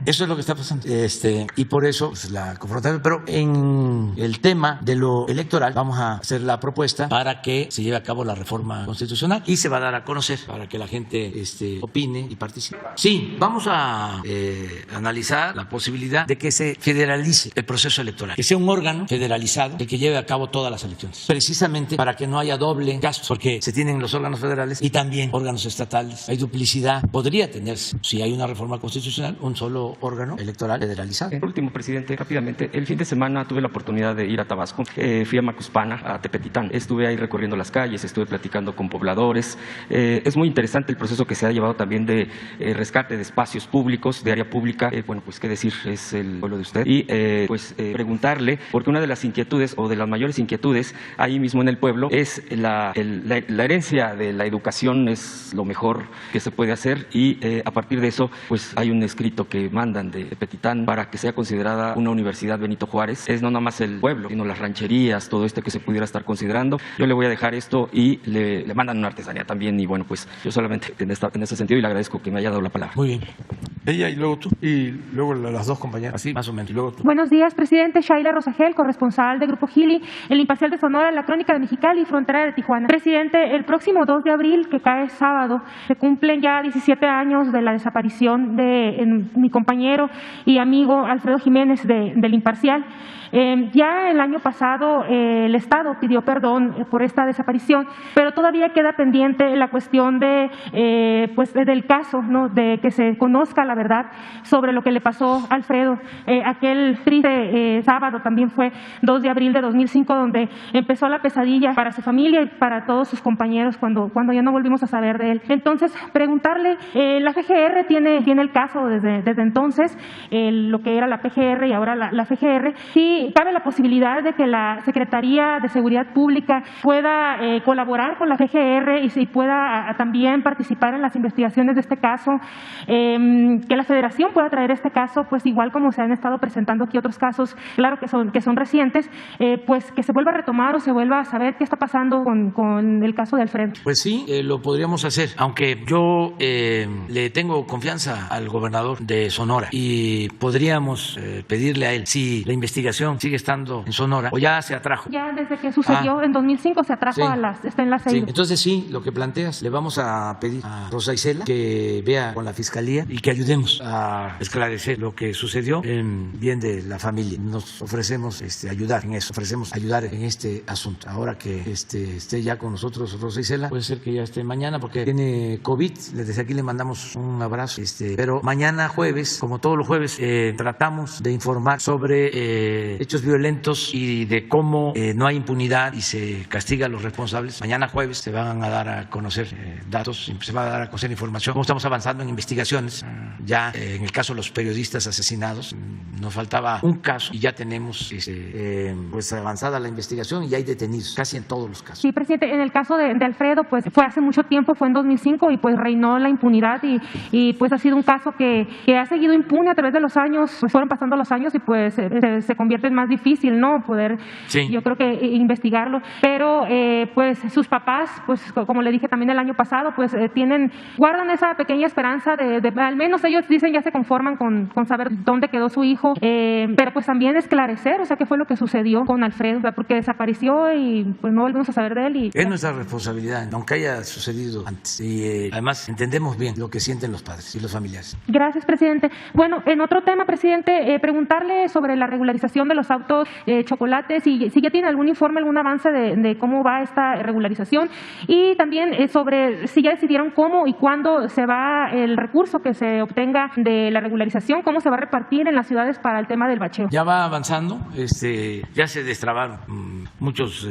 eso es lo que está pasando. Y por eso pues, la confrontación. Pero en el tema de lo electoral vamos a hacer la propuesta para que se lleve a cabo la reforma constitucional y se va a dar a conocer para que la gente opine y participe. Sí, vamos a analizar la posibilidad de que se federalice el proceso electoral, que sea un órgano federalizado el que lleve a cabo todas las elecciones, precisamente para que no haya doble gasto, porque se tienen los órganos federales y también órganos estatales. Hay duplicidad. Podría tenerse, si hay una reforma constitucional, un solo órgano electoral federalizado. Por último, presidente, rápidamente, el fin de semana tuve la oportunidad de ir a Tabasco. Fui a Macuspana, a Tepetitán. Estuve ahí recorriendo las calles, estuve platicando con pobladores. Es muy interesante el proceso que se ha llevado también de rescate de espacios públicos, de área pública. Bueno, pues qué decir, es el pueblo de usted. Y preguntarle, porque una de las inquietudes o de las mayores inquietudes ahí mismo en el pueblo es la herencia de la educación, es lo mejor que se puede hacer y a partir de eso pues hay un escrito que mandan de Tepetitán para que sea considerada una universidad Benito Juárez. Es no nada más el pueblo, sino las rancherías, todo esto que se pudiera estar considerando. Yo le voy a dejar esto y le mandan una artesanía también y bueno, pues yo solamente en ese sentido y le agradezco que me haya dado la palabra. Muy bien. Ella y luego tú y luego las dos compañeras. Así, más o menos. Y luego tú. Buenos días, presidente. Shaila Rosagel, corresponsal de Grupo Gili, El Imparcial de Sonora, La Crónica de Mexicali y Frontera de Tijuana. Presidente, el próximo 2 de abril, que cae sábado, se cumplen ya 17 años de la desaparición de mi compañero y amigo Alfredo Jiménez del Imparcial. Ya el año pasado el Estado pidió perdón por esta desaparición, pero todavía queda pendiente la cuestión del caso, ¿no? De que se conozca la verdad sobre lo que le pasó a Alfredo. Aquel triste sábado también fue 2 de abril de 2005, donde empezó la pesadilla para su familia y para todos sus compañeros cuando ya no volvimos a saber de él. Entonces, preguntarle, la FGR tiene el caso desde entonces, lo que era la PGR y ahora la FGR, sí cabe la posibilidad de que la Secretaría de Seguridad Pública pueda colaborar con la FGR y si pueda también participar en las investigaciones de este caso, que la Federación pueda traer este caso, pues igual como se han estado presentando aquí otros casos, claro que son recientes, pues que se vuelva a retomar o se vuelva a saber qué está pasando con el caso de Alfredo. Pues sí, lo podríamos hacer, aunque yo le tengo confianza al gobernador de Sonora y podríamos pedirle a él si la investigación sigue estando en Sonora o ya se atrajo. Ya desde que sucedió en 2005 se atrajo sí. Está en la CEIDO. Sí. Entonces sí, lo que planteas, le vamos a pedir a Rosa Isela que vea con la Fiscalía y que ayudemos a esclarecer lo que sucedió en bien de la familia. Nos ofrecemos ayudar en eso, ofrecemos ayudar en este asunto. Ahora que esté ya con nosotros Rosa Isela, puede ser que ya esté mañana porque tiene COVID, desde aquí le mandamos un abrazo, pero mañana jueves, como todos los jueves, tratamos de informar sobre hechos violentos y de cómo no hay impunidad y se castiga a los responsables. Mañana jueves se van a dar a conocer datos, se va a dar a conocer información, cómo estamos avanzando en investigaciones. Ya en el caso de los periodistas asesinados, nos faltaba un caso y ya tenemos pues avanzada la investigación y hay detenidos casi en todos los casos. Sí, presidente, en el caso de Alfredo, pues fue hace mucho tiempo, fue en 2005 y pues reinó la impunidad y pues ha sido un caso que ha seguido impune a través de los años, pues fueron pasando los años y pues se convierte en más difícil, ¿no? Poder, sí. Yo creo que investigarlo, pero pues sus papás, pues como le dije también el año pasado, pues guardan esa pequeña esperanza de al menos ellos ellos dicen ya se conforman con saber dónde quedó su hijo, pero pues también esclarecer, o sea, qué fue lo que sucedió con Alfredo, o sea, porque desapareció y pues no volvimos a saber de él. Es nuestra responsabilidad, aunque haya sucedido antes. Y además entendemos bien lo que sienten los padres y los familiares. Gracias, presidente. Bueno, en otro tema, presidente, preguntarle sobre la regularización de los autos chocolates y si ya tiene algún informe, algún avance de cómo va esta regularización, y también sobre si ya decidieron cómo y cuándo se va el recurso que se obtenga de la regularización, cómo se va a repartir en las ciudades para el tema del bacheo. Ya va avanzando, ya se destrabaron muchos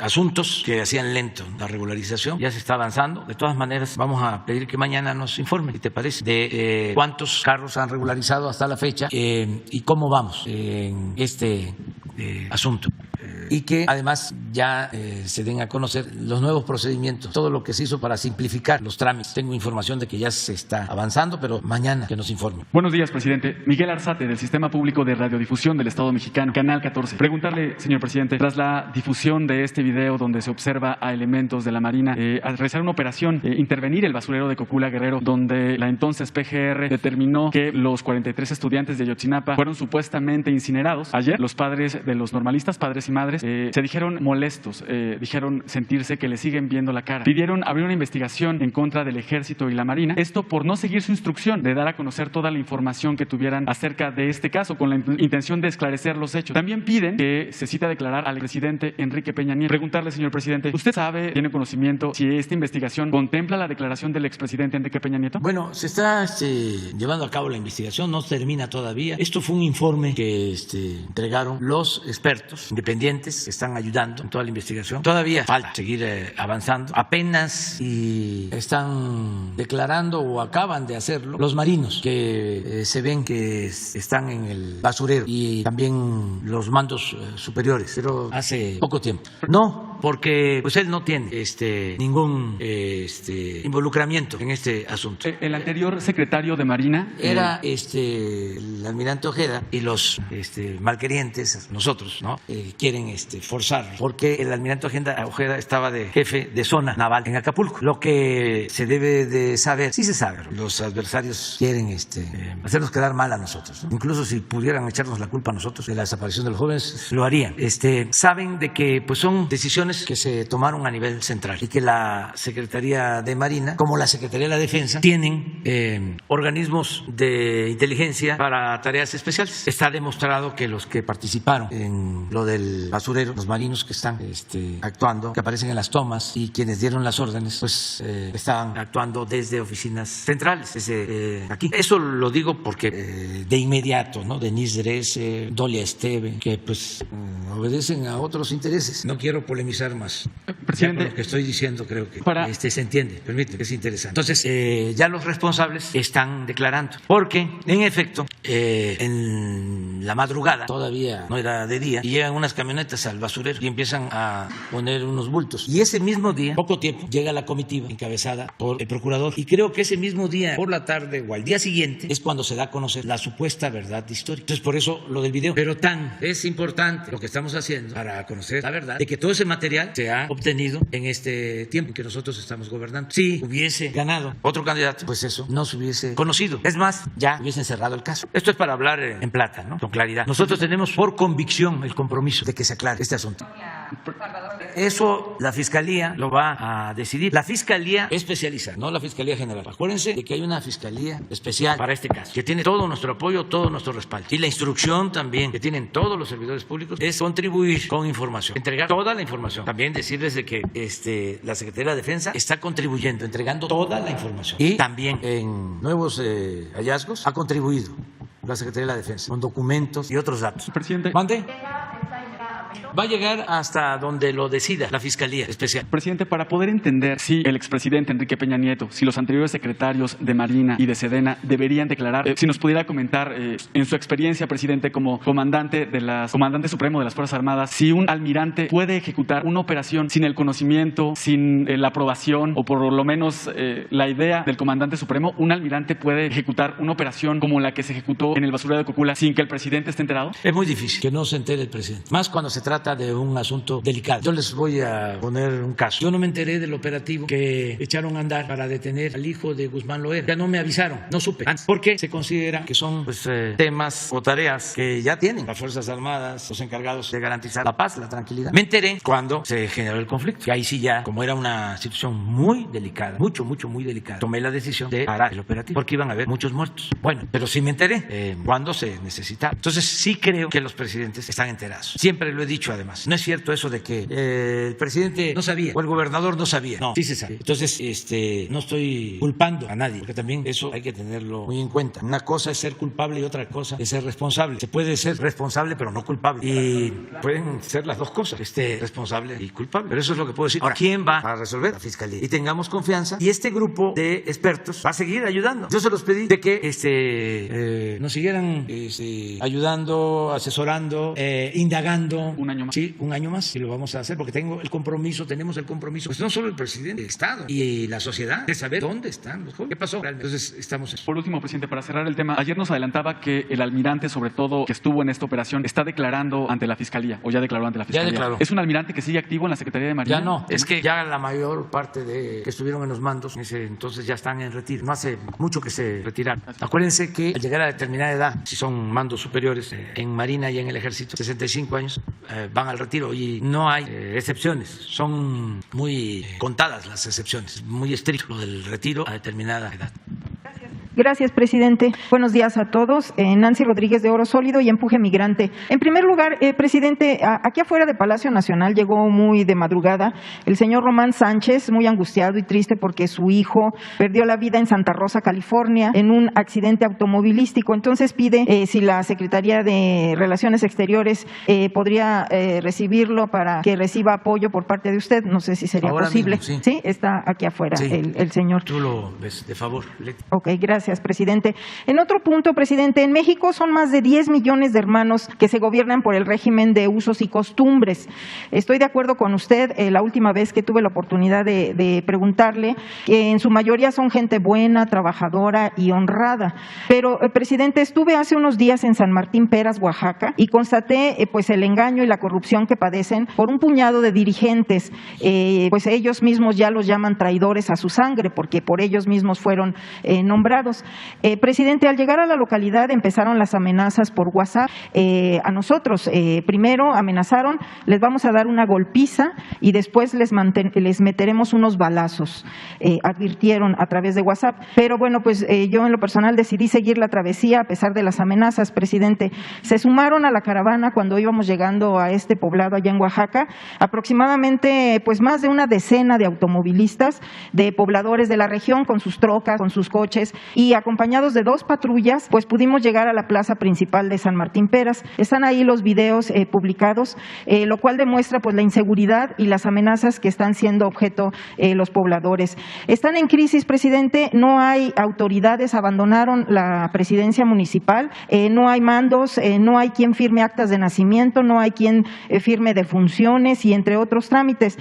asuntos que hacían lento la regularización, ya se está avanzando. De todas maneras, vamos a pedir que mañana nos informe, si te parece, de cuántos carros han regularizado hasta la fecha y cómo vamos en este asunto. Y que además ya se den a conocer los nuevos procedimientos, todo lo que se hizo para simplificar los trámites. Tengo información de que ya se está avanzando, pero mañana que nos informe. Buenos días, presidente. Miguel Arzate, del Sistema Público de Radiodifusión del Estado Mexicano, Canal 14. Preguntarle, señor presidente, tras la difusión de este video donde se observa a elementos de la Marina al realizar una operación, intervenir el basurero de Cocula, Guerrero, donde la entonces PGR determinó que los 43 estudiantes de Ayotzinapa fueron supuestamente incinerados. Ayer, los padres de los normalistas, padres y madres, se dijeron molestos, dijeron sentirse que le siguen viendo la cara. Pidieron abrir una investigación en contra del Ejército y la Marina, esto por no seguir su instrucción de dar a conocer toda la información que tuvieran acerca de este caso, con la intención de esclarecer los hechos. También piden que se cita a declarar al presidente Enrique Peña Nieto. Preguntarle, señor presidente, ¿usted sabe, tiene conocimiento si esta investigación contempla la declaración del expresidente Enrique Peña Nieto? Bueno, se está llevando a cabo la investigación, no termina todavía. Esto fue un informe que entregaron los expertos independientes que están ayudando en toda la investigación. Todavía falta seguir avanzando. Apenas y están declarando o acaban de hacerlo los marinos que se ven que están en el basurero y también los mandos superiores, pero hace poco tiempo. No, porque pues él no tiene ningún involucramiento en este asunto. El anterior secretario de Marina era el almirante Ojeda, y los malquerientes, nosotros, ¿no? Quieren forzar, porque el almirante Ojeda estaba de jefe de zona naval en Acapulco. Lo que se debe de saber, sí se sabe, los adversarios quieren hacernos quedar mal a nosotros, ¿no? Incluso si pudieran echarnos la culpa a nosotros de la desaparición de los jóvenes, lo harían. Saben de que pues son decisiones que se tomaron a nivel central y que la Secretaría de Marina, como la Secretaría de la Defensa, tienen organismos de inteligencia para tareas especiales. Está demostrado que los que participaron en lo del basurero, los marinos que están actuando, que aparecen en las tomas, y quienes dieron las órdenes, pues estaban actuando desde oficinas centrales, desde aquí. Eso lo digo porque de inmediato, ¿no? Denise Drese, Dolia Esteve, que pues obedecen a otros intereses. No quiero polemizar más. Presidente, lo que estoy diciendo creo que se entiende, permíteme, que es interesante. Entonces, ya los responsables están declarando, porque en efecto, en la madrugada, todavía no era de día, y llegan unas camionetas al basurero y empiezan a poner unos bultos. Y ese mismo día, poco tiempo, llega la comitiva encabezada por el procurador, y creo que ese mismo día, por la tarde o al día siguiente, es cuando se da a conocer la supuesta verdad histórica. Entonces, por eso lo del video. Pero es importante lo que estamos haciendo para conocer la verdad de que todo ese material se ha obtenido en este tiempo en que nosotros estamos gobernando. Si hubiese ganado otro candidato, pues eso no se hubiese conocido. Es más, ya hubiesen cerrado el caso. Esto es para hablar en plata, ¿no? Con claridad. Nosotros tenemos por convicción el compromiso de que se aclare este asunto. Eso la Fiscalía lo va a decidir. La Fiscalía especializada, no la Fiscalía General. Acuérdense de que hay una Fiscalía especial para este caso, que tiene todo nuestro apoyo, todo nuestro respaldo. Y la instrucción también que tienen todos los servidores públicos es contribuir con información, entregar toda la información. También decirles de que la Secretaría de Defensa está contribuyendo, entregando toda la información. Y también en nuevos hallazgos ha contribuido la Secretaría de la Defensa con documentos y otros datos. Presidente, ¿Mande? Va a llegar hasta donde lo decida la Fiscalía Especial. Presidente, para poder entender si el expresidente Enrique Peña Nieto, si los anteriores secretarios de Marina y de Sedena deberían declarar, si nos pudiera comentar en su experiencia, presidente, como comandante supremo de las Fuerzas Armadas, si un almirante puede ejecutar una operación sin el conocimiento, sin la aprobación o por lo menos la idea del comandante supremo, un almirante puede ejecutar una operación como la que se ejecutó en el basurero de Cocula sin que el presidente esté enterado. Es muy difícil que no se entere el presidente, más cuando se trata de un asunto delicado. Yo les voy a poner un caso. Yo no me enteré del operativo que echaron a andar para detener al hijo de Guzmán Loera. Ya no me avisaron, no supe antes, porque se considera que son temas o tareas que ya tienen las Fuerzas Armadas, los encargados de garantizar la paz, la tranquilidad. Me enteré cuando se generó el conflicto. Y ahí sí ya, como era una situación muy delicada, muy delicada, tomé la decisión de parar el operativo, porque iban a haber muchos muertos. Bueno, pero sí me enteré cuando se necesitaba. Entonces sí creo que los presidentes están enterados. Siempre lo he dicho además. No es cierto eso de que el presidente no sabía o el gobernador no sabía. No, sí se sabe. Entonces no estoy culpando a nadie, porque también eso hay que tenerlo muy en cuenta. Una cosa es ser culpable y otra cosa es ser responsable. Se puede ser responsable pero no culpable. Y pueden ser las dos cosas, responsable y culpable. Pero eso es lo que puedo decir. Ahora, ¿quién va a resolver? La Fiscalía. Y tengamos confianza. Y este grupo de expertos va a seguir ayudando. Yo se los pedí de que nos siguieran ayudando, asesorando, indagando. Un año más. Sí, un año más. Y lo vamos a hacer porque tenemos el compromiso, pues no solo el presidente del Estado y la sociedad, de saber dónde están los jóvenes. ¿Qué pasó realmente? Entonces, estamos... Por último, presidente, para cerrar el tema, ayer nos adelantaba que el almirante, sobre todo, que estuvo en esta operación, está declarando ante la Fiscalía, o ya declaró ante la Fiscalía. Ya declaró. ¿Es un almirante que sigue activo en la Secretaría de Marina? Ya no, es que ya la mayor parte de que estuvieron en los mandos, entonces ya están en retiro. No hace mucho que se retiraron. Acuérdense que al llegar a determinada edad, si son mandos superiores en Marina y en el Ejército, 65 años, van al retiro y no hay excepciones. Son muy contadas las excepciones, muy estricto lo del retiro a determinada edad. Gracias, presidente. Buenos días a todos. Nancy Rodríguez de Oro Sólido y Empuje Migrante. En primer lugar, presidente, aquí afuera de Palacio Nacional llegó muy de madrugada el señor Román Sánchez, muy angustiado y triste porque su hijo perdió la vida en Santa Rosa, California, en un accidente automovilístico. Entonces pide si la Secretaría de Relaciones Exteriores podría recibirlo para que reciba apoyo por parte de usted. No sé si sería ahora posible. Mismo, sí. Sí, está aquí afuera sí. el señor. Tú lo ves, de favor. Ok, gracias. Presidente. En otro punto, presidente, en México son más de 10 millones de hermanos que se gobiernan por el régimen de usos y costumbres. Estoy de acuerdo con usted, la última vez que tuve la oportunidad de preguntarle, que en su mayoría son gente buena, trabajadora y honrada. Pero, presidente, estuve hace unos días en San Martín Peras, Oaxaca, y constaté pues el engaño y la corrupción que padecen por un puñado de dirigentes. Pues ellos mismos ya los llaman traidores a su sangre, porque por ellos mismos fueron nombrados. Presidente, al llegar a la localidad empezaron las amenazas por WhatsApp a nosotros. Primero amenazaron, les vamos a dar una golpiza y después les meteremos unos balazos, advirtieron a través de WhatsApp. Pero bueno, pues yo en lo personal decidí seguir la travesía a pesar de las amenazas, presidente. Se sumaron a la caravana cuando íbamos llegando a este poblado allá en Oaxaca, aproximadamente pues más de una decena de automovilistas, de pobladores de la región con sus trocas, con sus coches, y acompañados de 2 patrullas, pues pudimos llegar a la plaza principal de San Martín Peras. Están ahí los videos publicados, lo cual demuestra pues la inseguridad y las amenazas que están siendo objeto los pobladores. Están en crisis, presidente, no hay autoridades, abandonaron la presidencia municipal, no hay mandos, no hay quien firme actas de nacimiento, no hay quien firme defunciones y entre otros trámites.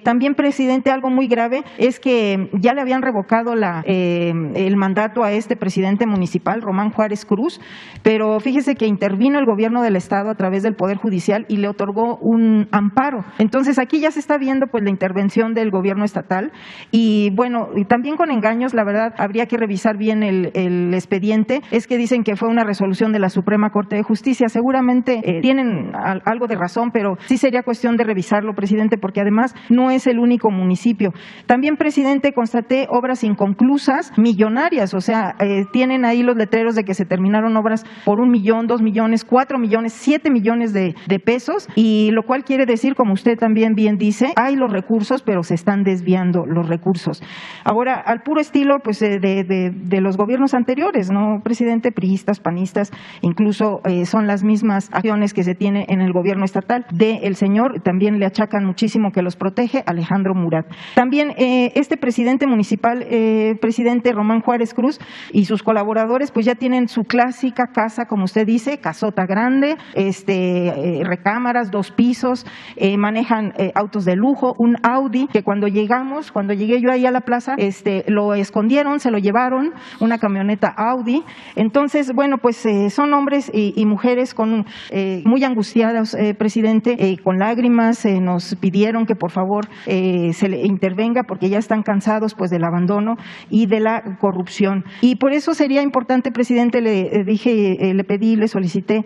También, presidente, algo muy grave es que ya le habían revocado el mandato a este presidente municipal, Román Juárez Cruz, pero fíjese que intervino el gobierno del estado a través del Poder Judicial y le otorgó un amparo. Entonces aquí ya se está viendo pues la intervención del gobierno estatal y bueno, y también con engaños, la verdad, habría que revisar bien el expediente. Es que dicen que fue una resolución de la Suprema Corte de Justicia, seguramente tienen algo de razón, pero sí sería cuestión de revisarlo, presidente, porque además no es el único municipio. También, presidente, constaté obras inconclusas, millonarias, o sea, tienen ahí los letreros de que se terminaron obras por 1 millón, 2 millones, 4 millones, 7 millones de pesos, y lo cual quiere decir, como usted también bien dice, hay los recursos, pero se están desviando los recursos. Ahora, al puro estilo pues de los gobiernos anteriores, ¿no, presidente? Priistas, panistas, incluso son las mismas acciones que se tiene en el gobierno estatal del señor, también le achacan muchísimo que los protege, Alejandro Murat. También este presidente municipal, presidente Román Juárez Cruz, y sus colaboradores pues ya tienen su clásica casa, como usted dice, casota grande, recámaras, 2 pisos, manejan autos de lujo, un Audi que cuando llegué yo ahí a la plaza, lo escondieron, se lo llevaron, una camioneta Audi. Entonces, bueno, pues son hombres y mujeres muy angustiados, presidente, con lágrimas, nos pidieron que por favor se le intervenga porque ya están cansados pues del abandono y de la corrupción. Y por eso sería importante, presidente, le pedí, le solicité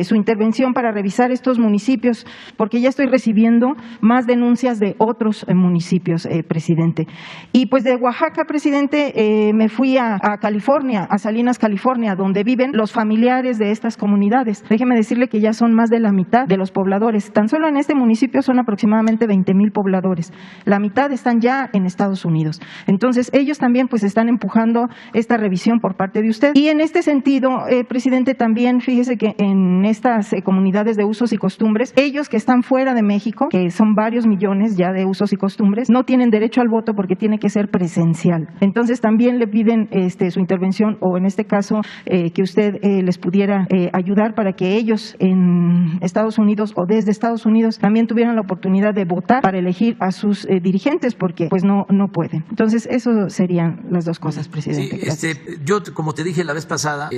su intervención para revisar estos municipios, porque ya estoy recibiendo más denuncias de otros municipios, presidente. Y pues de Oaxaca, presidente, me fui a California, a Salinas, California, donde viven los familiares de estas comunidades. Déjeme decirle que ya son más de la mitad de los pobladores. Tan solo en este municipio son aproximadamente 20,000 pobladores. La mitad están ya en Estados Unidos. Entonces, ellos también pues están empujando esta revisión por parte de usted. Y en este sentido, presidente, también fíjese que en estas comunidades de usos y costumbres, ellos que están fuera de México, que son varios millones ya de usos y costumbres, no tienen derecho al voto porque tiene que ser presencial. Entonces, también le piden su intervención, o en este caso, que usted les pudiera ayudar para que ellos en Estados Unidos o desde Estados Unidos también tuvieran la oportunidad de votar para elegir a sus dirigentes, porque pues no pueden. Entonces, eso serían las dos cosas, presidente. Sí, yo, como te dije la vez pasada,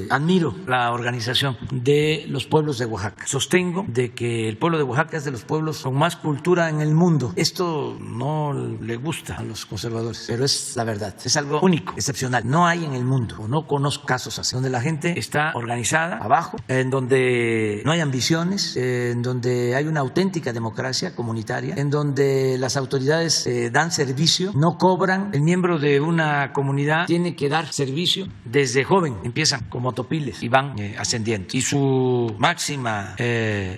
admiro la organización de los pueblos de Oaxaca. Sostengo de que el pueblo de Oaxaca es de los pueblos con más cultura en el mundo. Esto no le gusta a los conservadores, pero es la verdad. Es algo único, excepcional. No hay en el mundo, o no conozco casos así, donde la gente está organizada abajo, en donde no hay ambiciones, en donde hay una auténtica democracia comunitaria, en donde las autoridades dan servicio, no cobran. El miembro de una comunidad tiene que dar servicio desde joven, empiezan como topiles y van ascendiendo. Y su máxima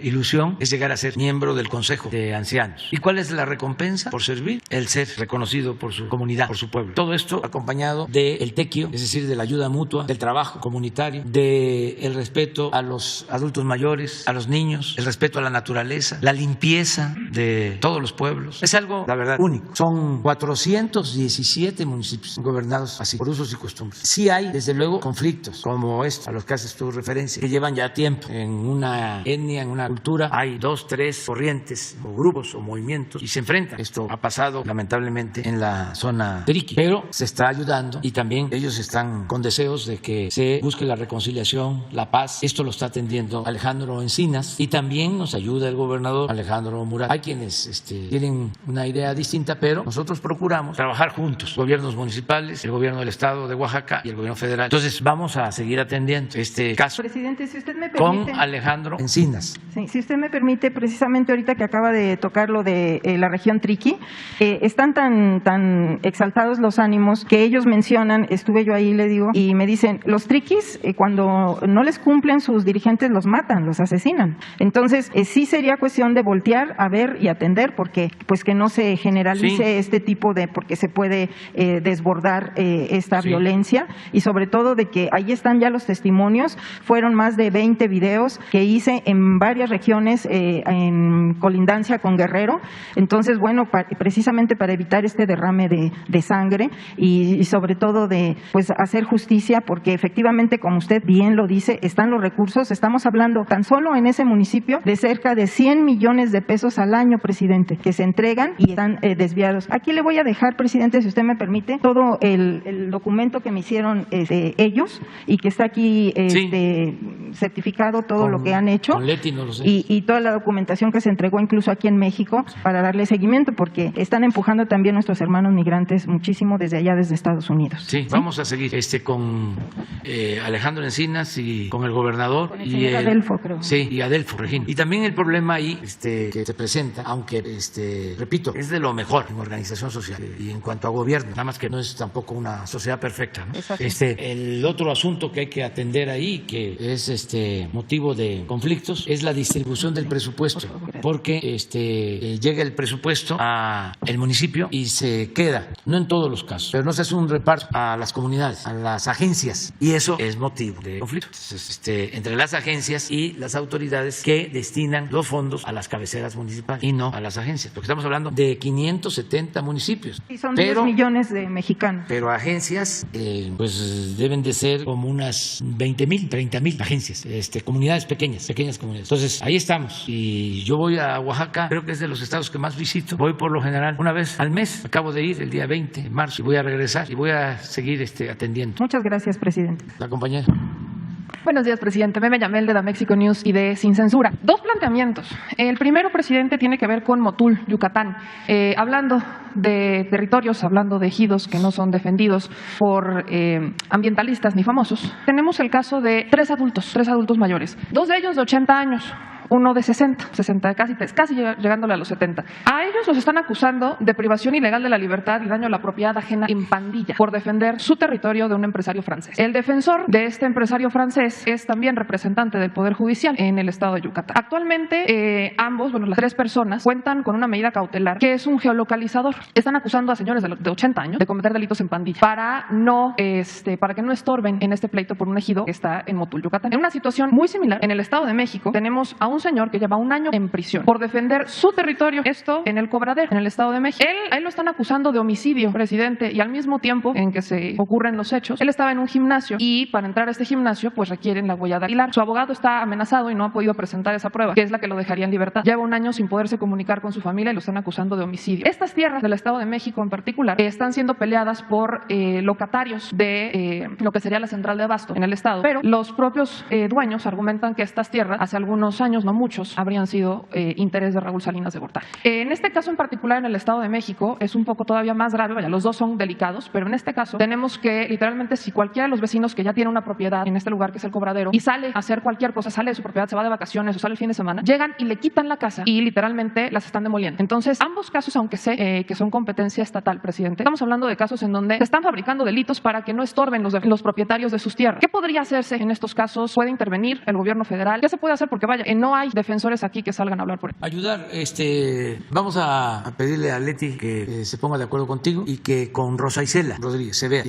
ilusión es llegar a ser miembro del Consejo de Ancianos. ¿Y cuál es la recompensa por servir? El ser reconocido por su comunidad, por su pueblo. Todo esto acompañado del tequio, es decir, de la ayuda mutua, del trabajo comunitario, del respeto a los adultos mayores, a los niños, el respeto a la naturaleza, la limpieza de todos los pueblos. Es algo, la verdad, único. Son 417 municipios gobernados así, por usos y costumbres. Sí hay, desde luego, conflictos como estos a los que haces tu referencia, que llevan ya tiempo en una etnia, en una cultura. Hay 2, 3 corrientes o grupos o movimientos y se enfrentan. Esto ha pasado lamentablemente en la zona Triqui, pero se está ayudando y también ellos están con deseos de que se busque la reconciliación, la paz. Esto lo está atendiendo Alejandro Encinas y también nos ayuda el gobernador Alejandro Murat. Hay quienes tienen una idea distinta, pero nosotros procuramos trabajar juntos, gobiernos municipales, el gobierno del estado de Oaxaca y el gobierno federal. Entonces vamos a seguir atendiendo este caso, presidente, si usted me permite, con Alejandro Encinas. Sí, si usted me permite, precisamente ahorita que acaba de tocar lo de la región Triqui, están tan exaltados los ánimos que ellos mencionan, estuve yo ahí, le digo, y me dicen, los triquis, cuando no les cumplen sus dirigentes, los matan, los asesinan. Entonces, sí sería cuestión de voltear a ver y atender, porque pues que no se generalice este tipo de, porque se puede desbordar esta violencia, y sobre todo de que ahí están ya los testimonios. Fueron más de 20 videos que hice en varias regiones en colindancia con Guerrero. Entonces, bueno, precisamente para evitar este derrame de sangre y sobre todo de pues hacer justicia, porque efectivamente, como usted bien lo dice, están los recursos. Estamos hablando tan solo en ese municipio de cerca de 100 millones de pesos al año, presidente, que se entregan y están desviados. Aquí le voy a dejar, presidente, si usted me permite, todo el documento que me hicieron ellos y que está aquí certificado todo lo que han hecho y toda la documentación que se entregó incluso aquí en México para darle seguimiento, porque están empujando también nuestros hermanos migrantes muchísimo desde allá, desde Estados Unidos. Sí, vamos a seguir con Alejandro Encinas y con el gobernador con el Adelfo, creo. Sí, y Adelfo, Regina. Y también el problema ahí que se presenta, aunque repito, es de lo mejor en organización social y en cuanto a gobierno, nada más que no es tampoco una sociedad perfecta, ¿no? El otro asunto que hay que atender ahí, que es motivo de conflictos, es la distribución del presupuesto, porque llega el presupuesto a el municipio y se queda, no en todos los casos, pero no se hace un reparto a las comunidades, a las agencias, y eso es motivo de conflicto. Entonces, entre las agencias y las autoridades que destinan los fondos a las cabeceras municipales y no a las agencias, porque estamos hablando de 570 municipios. Y son 10 millones de mexicanos. Pero agencias, pues deben de ser como unas 20,000, 30,000 agencias, comunidades pequeñas comunidades. Entonces, ahí estamos. Y yo voy a Oaxaca, creo que es de los estados que más visito. Voy por lo general una vez al mes. Acabo de ir el día 20 de marzo y voy a regresar y voy a seguir atendiendo. Muchas gracias, presidente. La compañera. Buenos días, presidente. Meme Yamel de Damexico News y de Sin Censura. Dos planteamientos. El primero, presidente, tiene que ver con Motul, Yucatán. Hablando de territorios, hablando de ejidos que no son defendidos por ambientalistas ni famosos, tenemos el caso de tres adultos mayores. Dos de ellos de 80 años. Uno de 60, casi llegándole a los 70. A ellos los están acusando de privación ilegal de la libertad y daño a la propiedad ajena en pandilla por defender su territorio de un empresario francés. El defensor de este empresario francés es también representante del Poder Judicial en el estado de Yucatán. Actualmente, las tres personas cuentan con una medida cautelar que es un geolocalizador. Están acusando a señores de 80 años de cometer delitos en pandilla para que no estorben en este pleito por un ejido que está en Motul, Yucatán. En una situación muy similar, en el Estado de México, tenemos a un señor que lleva 1 año en prisión por defender su territorio, esto en el Cobradero, en el Estado de México. A él lo están acusando de homicidio, presidente, y al mismo tiempo en que se ocurren los hechos, él estaba en un gimnasio y para entrar a este gimnasio pues requieren la huella dactilar. Su abogado está amenazado y no ha podido presentar esa prueba, que es la que lo dejaría en libertad. Lleva 1 año sin poderse comunicar con su familia y lo están acusando de homicidio. Estas tierras del Estado de México en particular están siendo peleadas por locatarios de lo que sería la central de abasto en el estado, pero los propios dueños argumentan que estas tierras hace algunos años, no muchos, habrían sido interés de Raúl Salinas de Gortari. En este caso en particular en el Estado de México es un poco todavía más grave, los dos son delicados, pero en este caso tenemos que literalmente si cualquiera de los vecinos que ya tiene una propiedad en este lugar que es el Cobradero y sale a hacer cualquier cosa, sale de su propiedad, se va de vacaciones o sale el fin de semana, llegan y le quitan la casa y literalmente las están demoliendo. Entonces ambos casos, aunque sé que son competencia estatal, presidente, estamos hablando de casos en donde se están fabricando delitos para que no estorben los propietarios de sus tierras. ¿Qué podría hacerse en estos casos? ¿Puede intervenir el gobierno federal? ¿Qué se puede hacer? Porque no hay defensores aquí que salgan a hablar por él. Ayudar, vamos a pedirle a Leti que se ponga de acuerdo contigo y que con Rosa Isela Rodríguez se vea.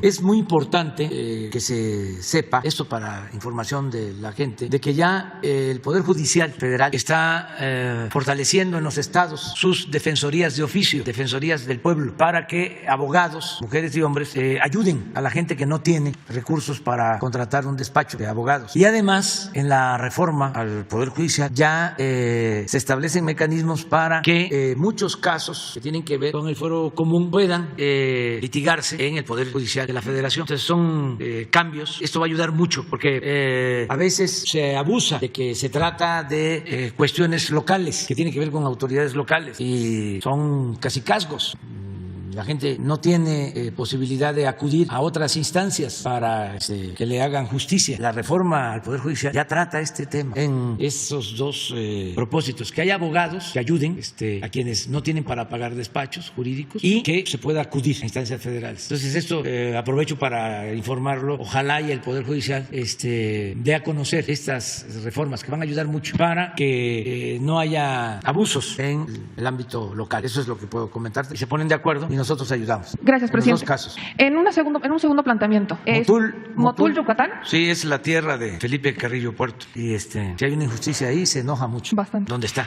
Es muy importante que se sepa, esto para información de la gente, de que ya el Poder Judicial Federal está fortaleciendo en los estados sus defensorías de oficio, defensorías del pueblo, para que abogados, mujeres y hombres, ayuden a la gente que no tiene recursos para contratar un despacho de abogados. Y además, en la reforma al Poder Judicial ya se establecen mecanismos para que muchos casos que tienen que ver con el fuero común puedan litigarse en el Poder Judicial de la Federación. Entonces son cambios. Esto va a ayudar mucho porque a veces se abusa de que se trata de cuestiones locales que tienen que ver con autoridades locales y son cacicazgos. La gente no tiene posibilidad de acudir a otras instancias para que le hagan justicia. La reforma al Poder Judicial ya trata este tema en esos dos propósitos, que haya abogados que ayuden a quienes no tienen para pagar despachos jurídicos y que se pueda acudir a instancias federales. Entonces esto aprovecho para informarlo. Ojalá y el Poder Judicial dé a conocer estas reformas que van a ayudar mucho para que no haya abusos en el ámbito local. Eso es lo que puedo comentarte. Y se ponen de acuerdo y nosotros ayudamos. Gracias, presidente. En los dos casos. En un segundo planteamiento. Motul, Yucatán. Sí, es la tierra de Felipe Carrillo Puerto. Y si hay una injusticia ahí, se enoja mucho. Bastante. ¿Dónde está?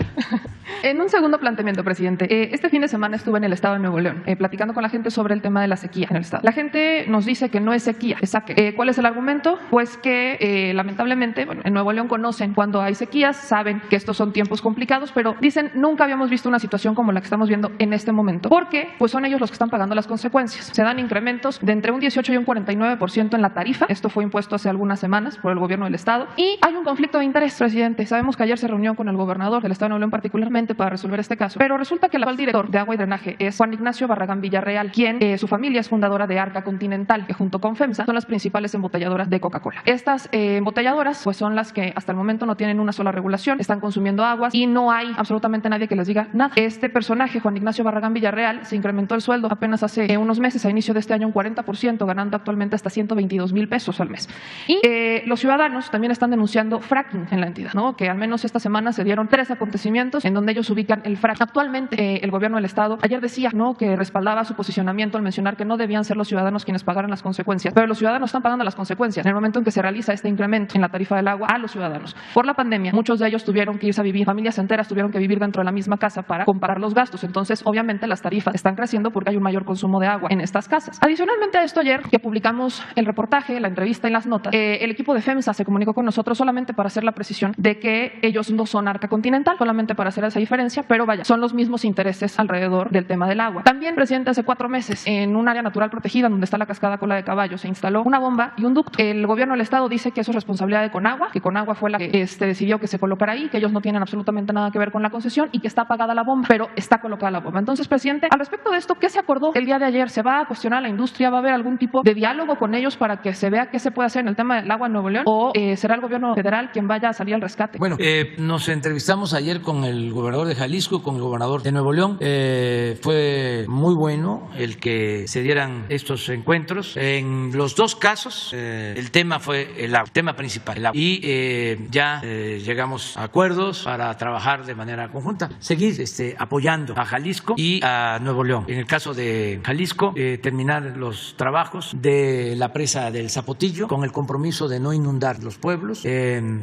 En un segundo planteamiento, presidente. Este fin de semana estuve en el estado de Nuevo León, platicando con la gente sobre el tema de la sequía en el estado. La gente nos dice que no es sequía, es saque. ¿Cuál es el argumento? Pues que lamentablemente, en Nuevo León conocen cuando hay sequías, saben que estos son tiempos complicados, pero dicen nunca habíamos visto una situación como la que estamos viendo en este momento. Porque pues son ellos los que están pagando las consecuencias. Se dan incrementos de entre un 18 y un 49% en la tarifa. Esto fue impuesto hace algunas semanas por el gobierno del estado. Y hay un conflicto de interés, presidente. Sabemos que ayer se reunió con el gobernador del estado de Nuevo León particularmente para resolver este caso. Pero resulta que el actual director de agua y drenaje es Juan Ignacio Barragán Villarreal, quien su familia es fundadora de Arca Continental, que junto con FEMSA son las principales embotelladoras de Coca-Cola. Estas embotelladoras pues son las que hasta el momento no tienen una sola regulación, están consumiendo aguas y no hay absolutamente nadie que les diga nada. Este personaje, Juan Ignacio Barragán Villarreal, se incrementó el sueldo apenas hace unos meses, a inicio de este año, un 40%, ganando actualmente hasta 122,000 pesos al mes. Y los ciudadanos también están denunciando fracking en la entidad, ¿no? Que al menos esta semana se dieron 3 acontecimientos en donde ellos ubican el fracking. Actualmente el gobierno del estado ayer decía, ¿no?, que respaldaba su posicionamiento al mencionar que no debían ser los ciudadanos quienes pagaran las consecuencias, pero los ciudadanos están pagando las consecuencias en el momento en que se realiza este incremento en la tarifa del agua a los ciudadanos. Por la pandemia, muchos de ellos tuvieron que irse a vivir, familias enteras tuvieron que vivir dentro de la misma casa para comparar los gastos. Entonces, obviamente, las tarifas están creciendo por porque hay un mayor consumo de agua en estas casas. Adicionalmente a esto, ayer que publicamos el reportaje, la entrevista y las notas, el equipo de FEMSA se comunicó con nosotros solamente para hacer la precisión de que ellos no son Arca Continental, solamente para hacer esa diferencia, pero vaya, son los mismos intereses alrededor del tema del agua. También, presidente, hace 4 meses, en un área natural protegida donde está la cascada Cola de Caballo, se instaló una bomba y un ducto. El gobierno del estado dice que eso es responsabilidad de Conagua, que Conagua fue la que decidió que se colocara ahí, que ellos no tienen absolutamente nada que ver con la concesión y que está apagada la bomba, pero está colocada la bomba. Entonces, presidente, al respecto de esto, ¿qué se acordó el día de ayer? ¿Se va a cuestionar a la industria? ¿Va a haber algún tipo de diálogo con ellos para que se vea qué se puede hacer en el tema del agua en Nuevo León? ¿O será el gobierno federal quien vaya a salir al rescate? Bueno, nos entrevistamos ayer con el gobernador de Jalisco, con el gobernador de Nuevo León. Fue muy bueno el que se dieran estos encuentros. En los dos casos, el tema fue el agua, el tema principal, el agua. Y ya llegamos a acuerdos para trabajar de manera conjunta, seguir apoyando a Jalisco y a Nuevo León. En el caso de Jalisco, terminar los trabajos de la presa del Zapotillo con el compromiso de no inundar los pueblos,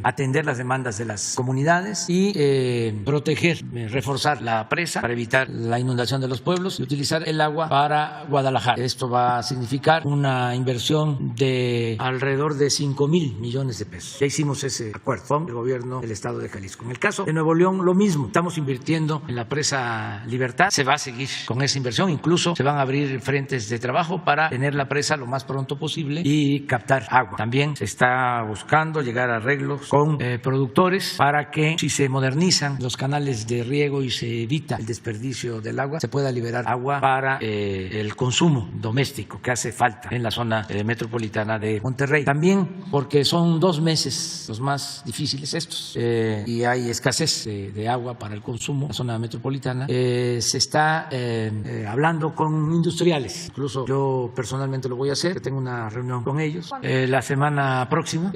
atender las demandas de las comunidades y proteger, reforzar la presa para evitar la inundación de los pueblos y utilizar el agua para Guadalajara. Esto va a significar una inversión de alrededor de 5,000 millones de pesos. Ya hicimos ese acuerdo con el gobierno del estado de Jalisco. En el caso de Nuevo León, lo mismo. Estamos invirtiendo en la presa Libertad. Se va a seguir con esa inversión. Incluso se van a abrir frentes de trabajo para tener la presa lo más pronto posible y captar agua. También se está buscando llegar a arreglos con productores para que, si se modernizan los canales de riego y se evita el desperdicio del agua, se pueda liberar agua para el consumo doméstico que hace falta en la zona metropolitana de Monterrey. También porque son 2 meses los más difíciles estos y hay escasez de agua para el consumo en la zona metropolitana. Se está hablando con industriales, incluso yo personalmente lo voy a hacer, tengo una reunión con ellos la semana próxima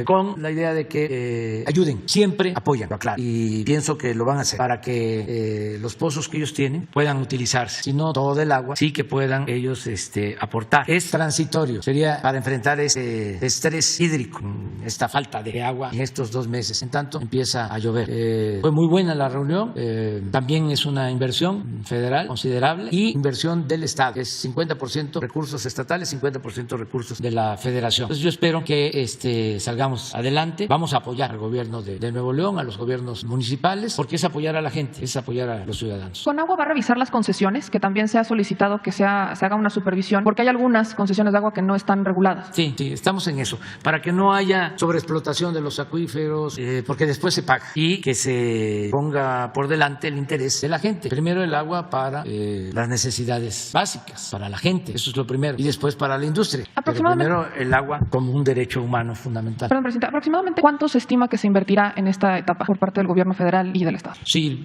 con la idea de que ayuden, siempre apoyan, claro, y pienso que lo van a hacer para que los pozos que ellos tienen puedan utilizarse, si no todo el agua, sí que puedan ellos aportar. Es transitorio, sería para enfrentar ese estrés hídrico, esta falta de agua en estos 2 meses, en tanto empieza a llover. Fue muy buena la reunión, también es una inversión federal considerable y inversión del Estado, es 50% recursos estatales, 50% recursos de la Federación. Entonces yo espero que salgamos adelante. Vamos a apoyar al gobierno de Nuevo León, a los gobiernos municipales, porque es apoyar a la gente, es apoyar a los ciudadanos. ¿Conagua va a revisar las concesiones? Que también se ha solicitado que se haga una supervisión, porque hay algunas concesiones de agua que no están reguladas. Sí, estamos en eso, para que no haya sobreexplotación de los acuíferos, porque después se paga, y que se ponga por delante el interés de la gente. Primero el agua para las necesidades básicas, para la gente, eso es lo primero, y después para la industria. Pero primero el agua como un derecho humano fundamental. Perdón, presidenta, ¿aproximadamente cuánto se estima que se invertirá en esta etapa por parte del gobierno federal y del Estado? Sí,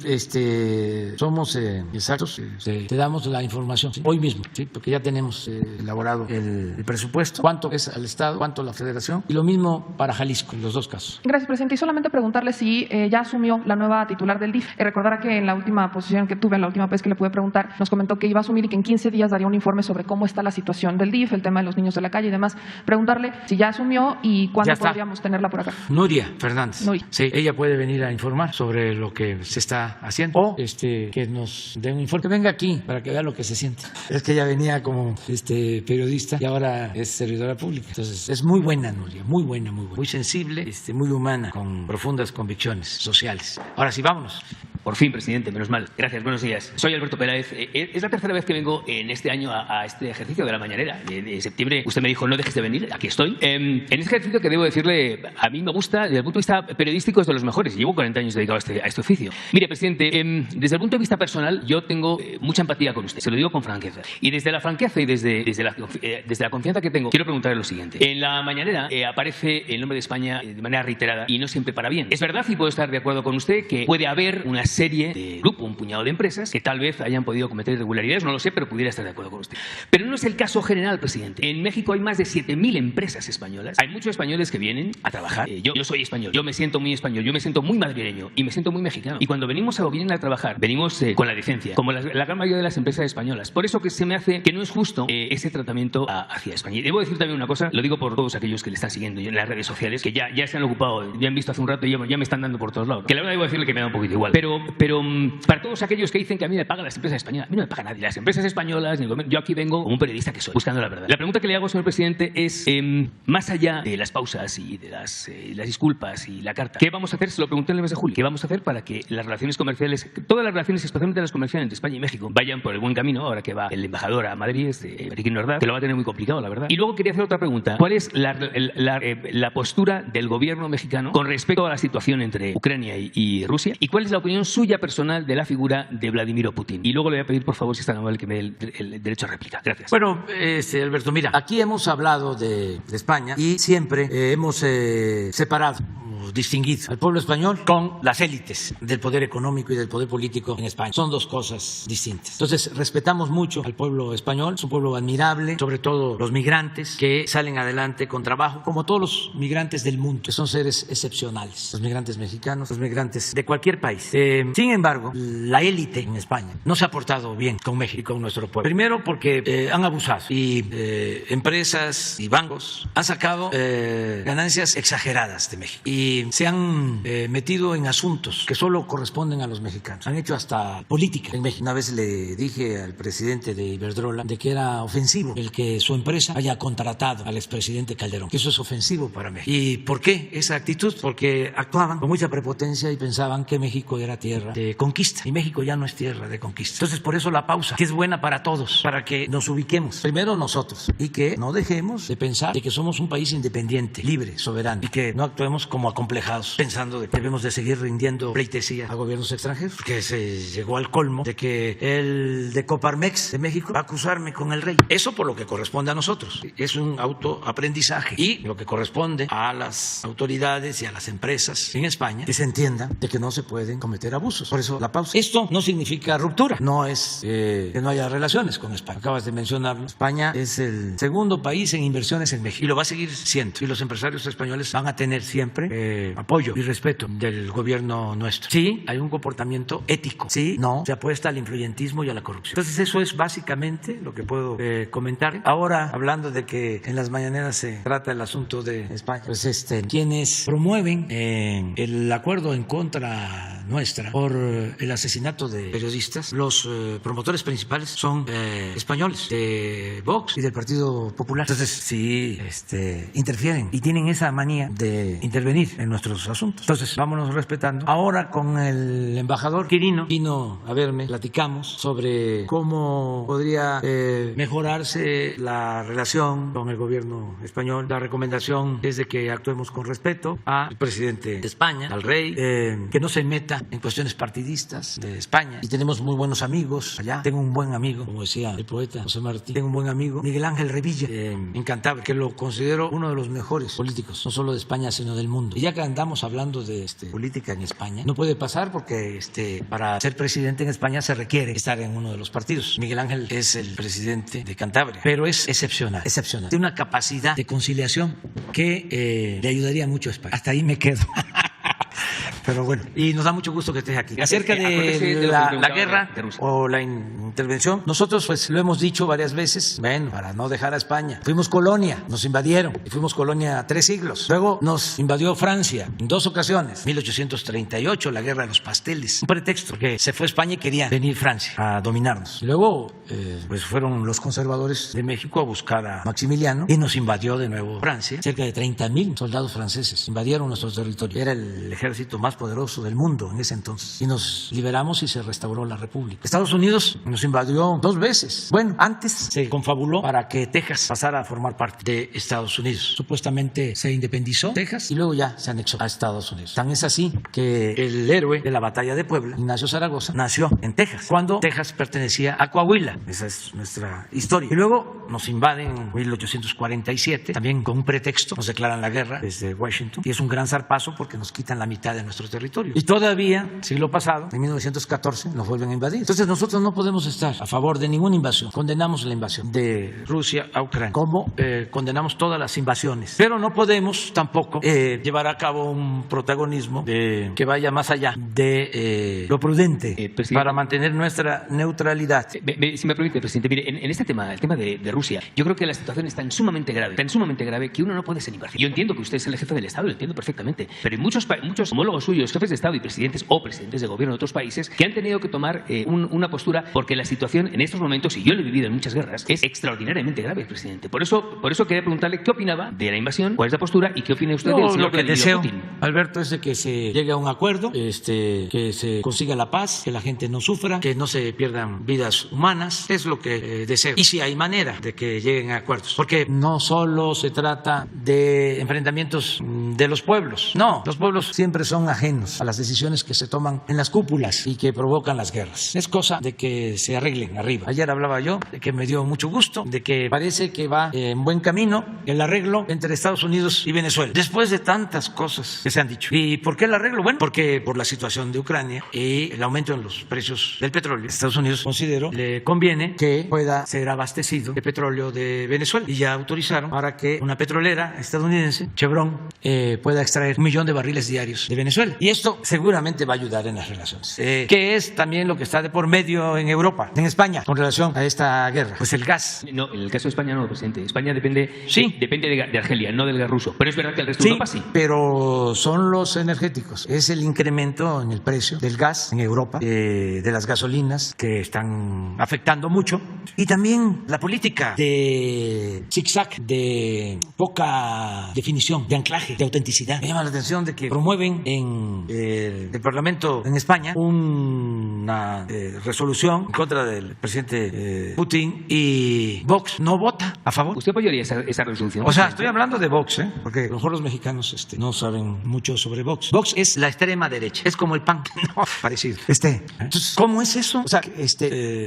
somos exactos, te damos la información hoy mismo, ¿sí? Porque ya tenemos elaborado el presupuesto, cuánto es al Estado, cuánto a la Federación, y lo mismo para Jalisco, en los 2 casos. Gracias, presidente. Y solamente preguntarle si ya asumió la nueva titular del DIF. Recordará que en la última posición que tuve, en la última vez que le pude preguntar, nos comentó que iba a asumir y que en 15 días daría un informe sobre cómo está la situación del DIF, el tema de los niños de la calle y demás. Preguntarle si ya asumió y cuándo podríamos tenerla por acá. Nuria Fernández. Nuria. Sí, ella puede venir a informar sobre lo que se está haciendo o que nos dé un informe. Que venga aquí para que vea lo que se siente. Es que ella venía como periodista y ahora es servidora pública. Entonces es muy buena Nuria, muy buena, muy sensible, muy humana, con profundas convicciones sociales. Ahora sí, vámonos. Por fin, presidente, menos mal. Gracias, buenos días. Soy Alberto Peláez. Es la tercera vez que vengo en este año a este ejercicio de la mañanera. En septiembre usted me dijo, no dejes de venir, aquí estoy. En este ejercicio que debo decirle, a mí me gusta, desde el punto de vista periodístico, es de los mejores. Llevo 40 años dedicado a este oficio. Mire, presidente, desde el punto de vista personal, yo tengo mucha empatía con usted. Se lo digo con franqueza. Y desde la franqueza y desde la confianza que tengo, quiero preguntarle lo siguiente. En la mañanera aparece el nombre de España de manera reiterada y no siempre para bien. Es verdad, y puedo estar de acuerdo con usted, que puede haber una serie de grupo, un puñado de empresas que tal vez hayan podido cometer irregularidades, no lo sé, pero pudiera estar de acuerdo con usted. Pero no es el caso general, presidente. En México hay más de 7.000 empresas españolas. Hay muchos españoles que vienen a trabajar. Yo soy español, yo me siento muy español, yo me siento muy madrileño y me siento muy mexicano. Y cuando venimos o vienen a trabajar, venimos con la licencia, como la gran mayoría de las empresas españolas. Por eso que se me hace que no es justo ese tratamiento hacia España. Y debo decir también una cosa, lo digo por todos aquellos que le están siguiendo en las redes sociales, que ya se han ocupado, ya han visto hace un rato y ya me están dando por todos lados. Que la verdad debo decirle que me da un poquito igual. Pero Pero para todos aquellos que dicen que a mí me pagan las empresas españolas, a mí no me paga nadie. Las empresas españolas, ni el gobierno, yo aquí vengo como un periodista que soy, buscando la verdad. La pregunta que le hago, señor presidente, es, más allá de las pausas y de las disculpas y la carta, ¿qué vamos a hacer? Se lo pregunté en el mes de julio. ¿Qué vamos a hacer para que las relaciones comerciales, todas las relaciones, especialmente las comerciales entre España y México, vayan por el buen camino? Ahora que va el embajador a Madrid, Enrique Nordal, que lo va a tener muy complicado, la verdad. Y luego quería hacer otra pregunta. ¿Cuál es la postura del gobierno mexicano con respecto a la situación entre Ucrania y Rusia? ¿Y cuál es la opinión suya personal de la figura de Vladimir Putin? Y luego le voy a pedir, por favor, si está tan amable, que me dé el derecho a réplica. Gracias. Bueno, Alberto, mira, aquí hemos hablado de España y siempre hemos separado, distinguido al pueblo español con las élites del poder económico y del poder político en España. Son dos cosas distintas. Entonces, respetamos mucho al pueblo español, es un pueblo admirable, sobre todo los migrantes que salen adelante con trabajo, como todos los migrantes del mundo, que son seres excepcionales, los migrantes mexicanos, los migrantes de cualquier país. Sin embargo, la élite en España no se ha portado bien con México y con nuestro pueblo. Primero porque han abusado y empresas y bancos han sacado ganancias exageradas de México y se han metido en asuntos que solo corresponden a los mexicanos. Han hecho hasta política en México. Una vez le dije al presidente de Iberdrola de que era ofensivo el que su empresa haya contratado al expresidente Calderón, que eso es ofensivo para México. ¿Y por qué esa actitud? Porque actuaban con mucha prepotencia y pensaban que México era tierra de conquista y México ya no es tierra de conquista. Entonces, por eso la pausa, que es buena para todos, para que nos ubiquemos primero nosotros y que no dejemos de pensar de que somos un país independiente, libre, soberano, y que no actuemos como acomplejados pensando de que debemos de seguir rindiendo pleitesía a gobiernos extranjeros, que se llegó al colmo de que el de Coparmex de México va a acusarme con el rey. Eso por lo que corresponde a nosotros. Es un autoaprendizaje y lo que corresponde a las autoridades y a las empresas en España que se entienda de que no se pueden cometer abusos. Por eso la pausa. Esto no significa ruptura, no es que no haya relaciones con España. Acabas de mencionarlo. España es el segundo país en inversiones en México y lo va a seguir siendo. Y los empresarios españoles van a tener siempre apoyo y respeto del gobierno nuestro. Sí, hay un comportamiento ético. Sí, no, se apuesta al influyentismo y a la corrupción. Entonces eso es básicamente lo que puedo comentar. Ahora, hablando de que en las mañaneras se trata el asunto de España, pues quienes promueven el acuerdo en contra nuestra por el asesinato de periodistas, los promotores principales son españoles de Vox y del Partido Popular. Entonces sí interfieren y tienen esa manía de intervenir en nuestros asuntos. Entonces vámonos respetando. Ahora con el embajador Quirino vino a verme, platicamos sobre cómo podría mejorarse la relación con el gobierno español. La recomendación es de que actuemos con respeto al presidente de España, al rey, que no se meta en cuestiones partidistas de España. Y tenemos muy buenos amigos allá. Tengo un buen amigo, como decía el poeta José Martí, tengo un buen amigo, Miguel Ángel Revilla, en Cantabria, que lo considero uno de los mejores políticos, no solo de España, sino del mundo. Y ya que andamos hablando de política en España, no puede pasar porque para ser presidente en España se requiere estar en uno de los partidos. Miguel Ángel es el presidente de Cantabria, pero es excepcional. Tiene una capacidad de conciliación que le ayudaría mucho a España. Hasta ahí me quedo. Pero bueno, y nos da mucho gusto que estés aquí. Acerca de la guerra o la intervención, nosotros pues lo hemos dicho varias veces, bueno, para no dejar a España. Fuimos colonia, nos invadieron y fuimos colonia 3 siglos. Luego nos invadió Francia en 2 ocasiones. 1838, la guerra de los pasteles. Un pretexto, porque se fue España y quería venir Francia a dominarnos. Luego pues fueron los conservadores de México a buscar a Maximiliano y nos invadió de nuevo Francia. Cerca de 30,000 soldados franceses invadieron nuestro territorio. Era el ejército más poderoso del mundo en ese entonces. Y nos liberamos y se restauró la República. Estados Unidos nos invadió 2 veces. Bueno, antes se confabuló para que Texas pasara a formar parte de Estados Unidos. Supuestamente se independizó Texas y luego ya se anexó a Estados Unidos. Tan es así que el héroe de la batalla de Puebla, Ignacio Zaragoza, nació en Texas, cuando Texas pertenecía a Coahuila. Esa es nuestra historia. Y luego nos invaden en 1847, también con un pretexto, nos declaran la guerra desde Washington. Y es un gran zarpazo porque nos quitan la mitad de nuestro territorio. Y todavía, siglo pasado, en 1914, nos vuelven a invadir. Entonces nosotros no podemos estar a favor de ninguna invasión. Condenamos la invasión de Rusia a Ucrania, como condenamos todas las invasiones. Pero no podemos tampoco llevar a cabo un protagonismo que vaya más allá de lo prudente para mantener nuestra neutralidad. Si me permite, presidente, mire, en este tema, el tema de Rusia, yo creo que la situación es tan sumamente grave que uno no puede ser imparcial. Yo entiendo que usted es el jefe del Estado, lo entiendo perfectamente, pero hay muchos homólogos suyos, jefes de Estado y presidentes o presidentes de gobierno de otros países, que han tenido que tomar una postura porque la situación en estos momentos, y yo lo he vivido en muchas guerras, es extraordinariamente grave, presidente. Por eso quería preguntarle qué opinaba de la invasión, cuál es la postura y qué opina usted del señor lo que deseo, Putin. Alberto, es de que se llegue a un acuerdo, que se consiga la paz, que la gente no sufra, que no se pierdan vidas humanas, es lo que deseo. Y si hay manera de que lleguen a acuerdos, porque no solo se trata de enfrentamientos de los pueblos, no, los pueblos siempre son ajenos a las decisiones que se toman en las cúpulas y que provocan las guerras. Es cosa de que se arreglen arriba. Ayer hablaba yo de que me dio mucho gusto, de que parece que va en buen camino el arreglo entre Estados Unidos y Venezuela, después de tantas cosas que se han dicho. ¿Y por qué el arreglo? Bueno, porque por la situación de Ucrania y el aumento en los precios del petróleo, Estados Unidos, considero, le conviene que pueda ser abastecido de petróleo de Venezuela, y ya autorizaron para que una petrolera estadounidense, Chevron, pueda extraer 1 millón de barriles diarios de Venezuela, y esto seguramente va a ayudar en las relaciones, que es también lo que está de por medio en Europa, en España, con relación a esta guerra, pues el gas. No, en el caso de España no, presidente. España depende de Argelia, no del gas ruso, pero es verdad que el resto de Europa sí. Pero son los energéticos, es el incremento en el precio del gas en Europa, de las gasolinas, que están afectando mucho, y también la política de zigzag, de poca definición, de anclaje, de autenticidad. Me llama la atención de que promueven en el Parlamento en España una resolución en contra del presidente Putin, y Vox no vota a favor. ¿Usted apoyaría esa resolución? O sea, estoy hablando de Vox, porque a lo mejor los mexicanos no saben mucho sobre Vox. Vox es la extrema derecha, es como el PAN, no, parecido. Entonces, ¿cómo es eso? O sea,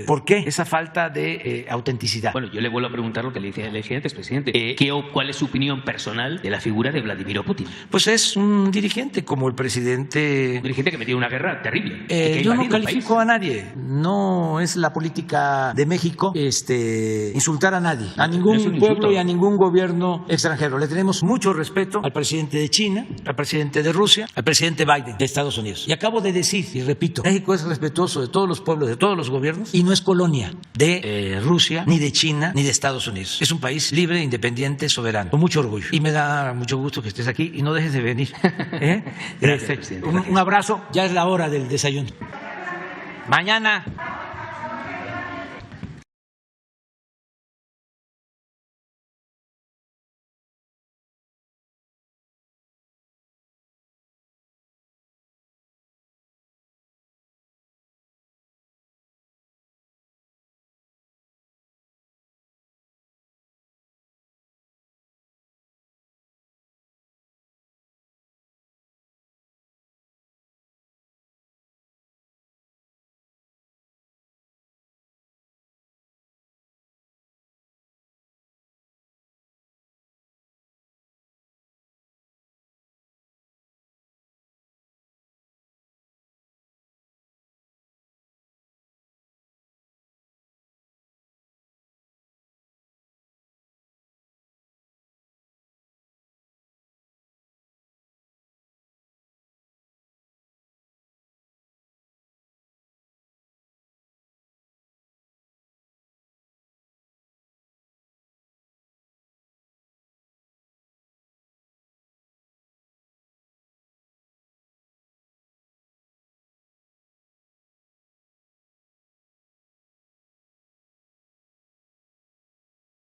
¿por qué esa falta de autenticidad? Bueno, yo le vuelvo a preguntar lo que le dije antes, presidente. ¿Cuál es su opinión personal de la figura de Vladimir Putin? Pues es un dirigente como el presidente. Un dirigente que metió una guerra terrible. Yo no califico a nadie. No es la política de México insultar a nadie, a ningún pueblo y a ningún gobierno extranjero. Le tenemos mucho respeto al presidente de China, al presidente de Rusia, al presidente Biden de Estados Unidos. Y acabo de decir, y repito, México es respetuoso de todos los pueblos, de todos los gobiernos, y no es colonia de Rusia, ni de China, ni de Estados Unidos. Es un país libre, independiente, soberano, con mucho orgullo. Y me da mucho gusto que estés aquí y no dejes de venir. Gracias, presidente. Un abrazo, ya es la hora del desayuno. Mañana.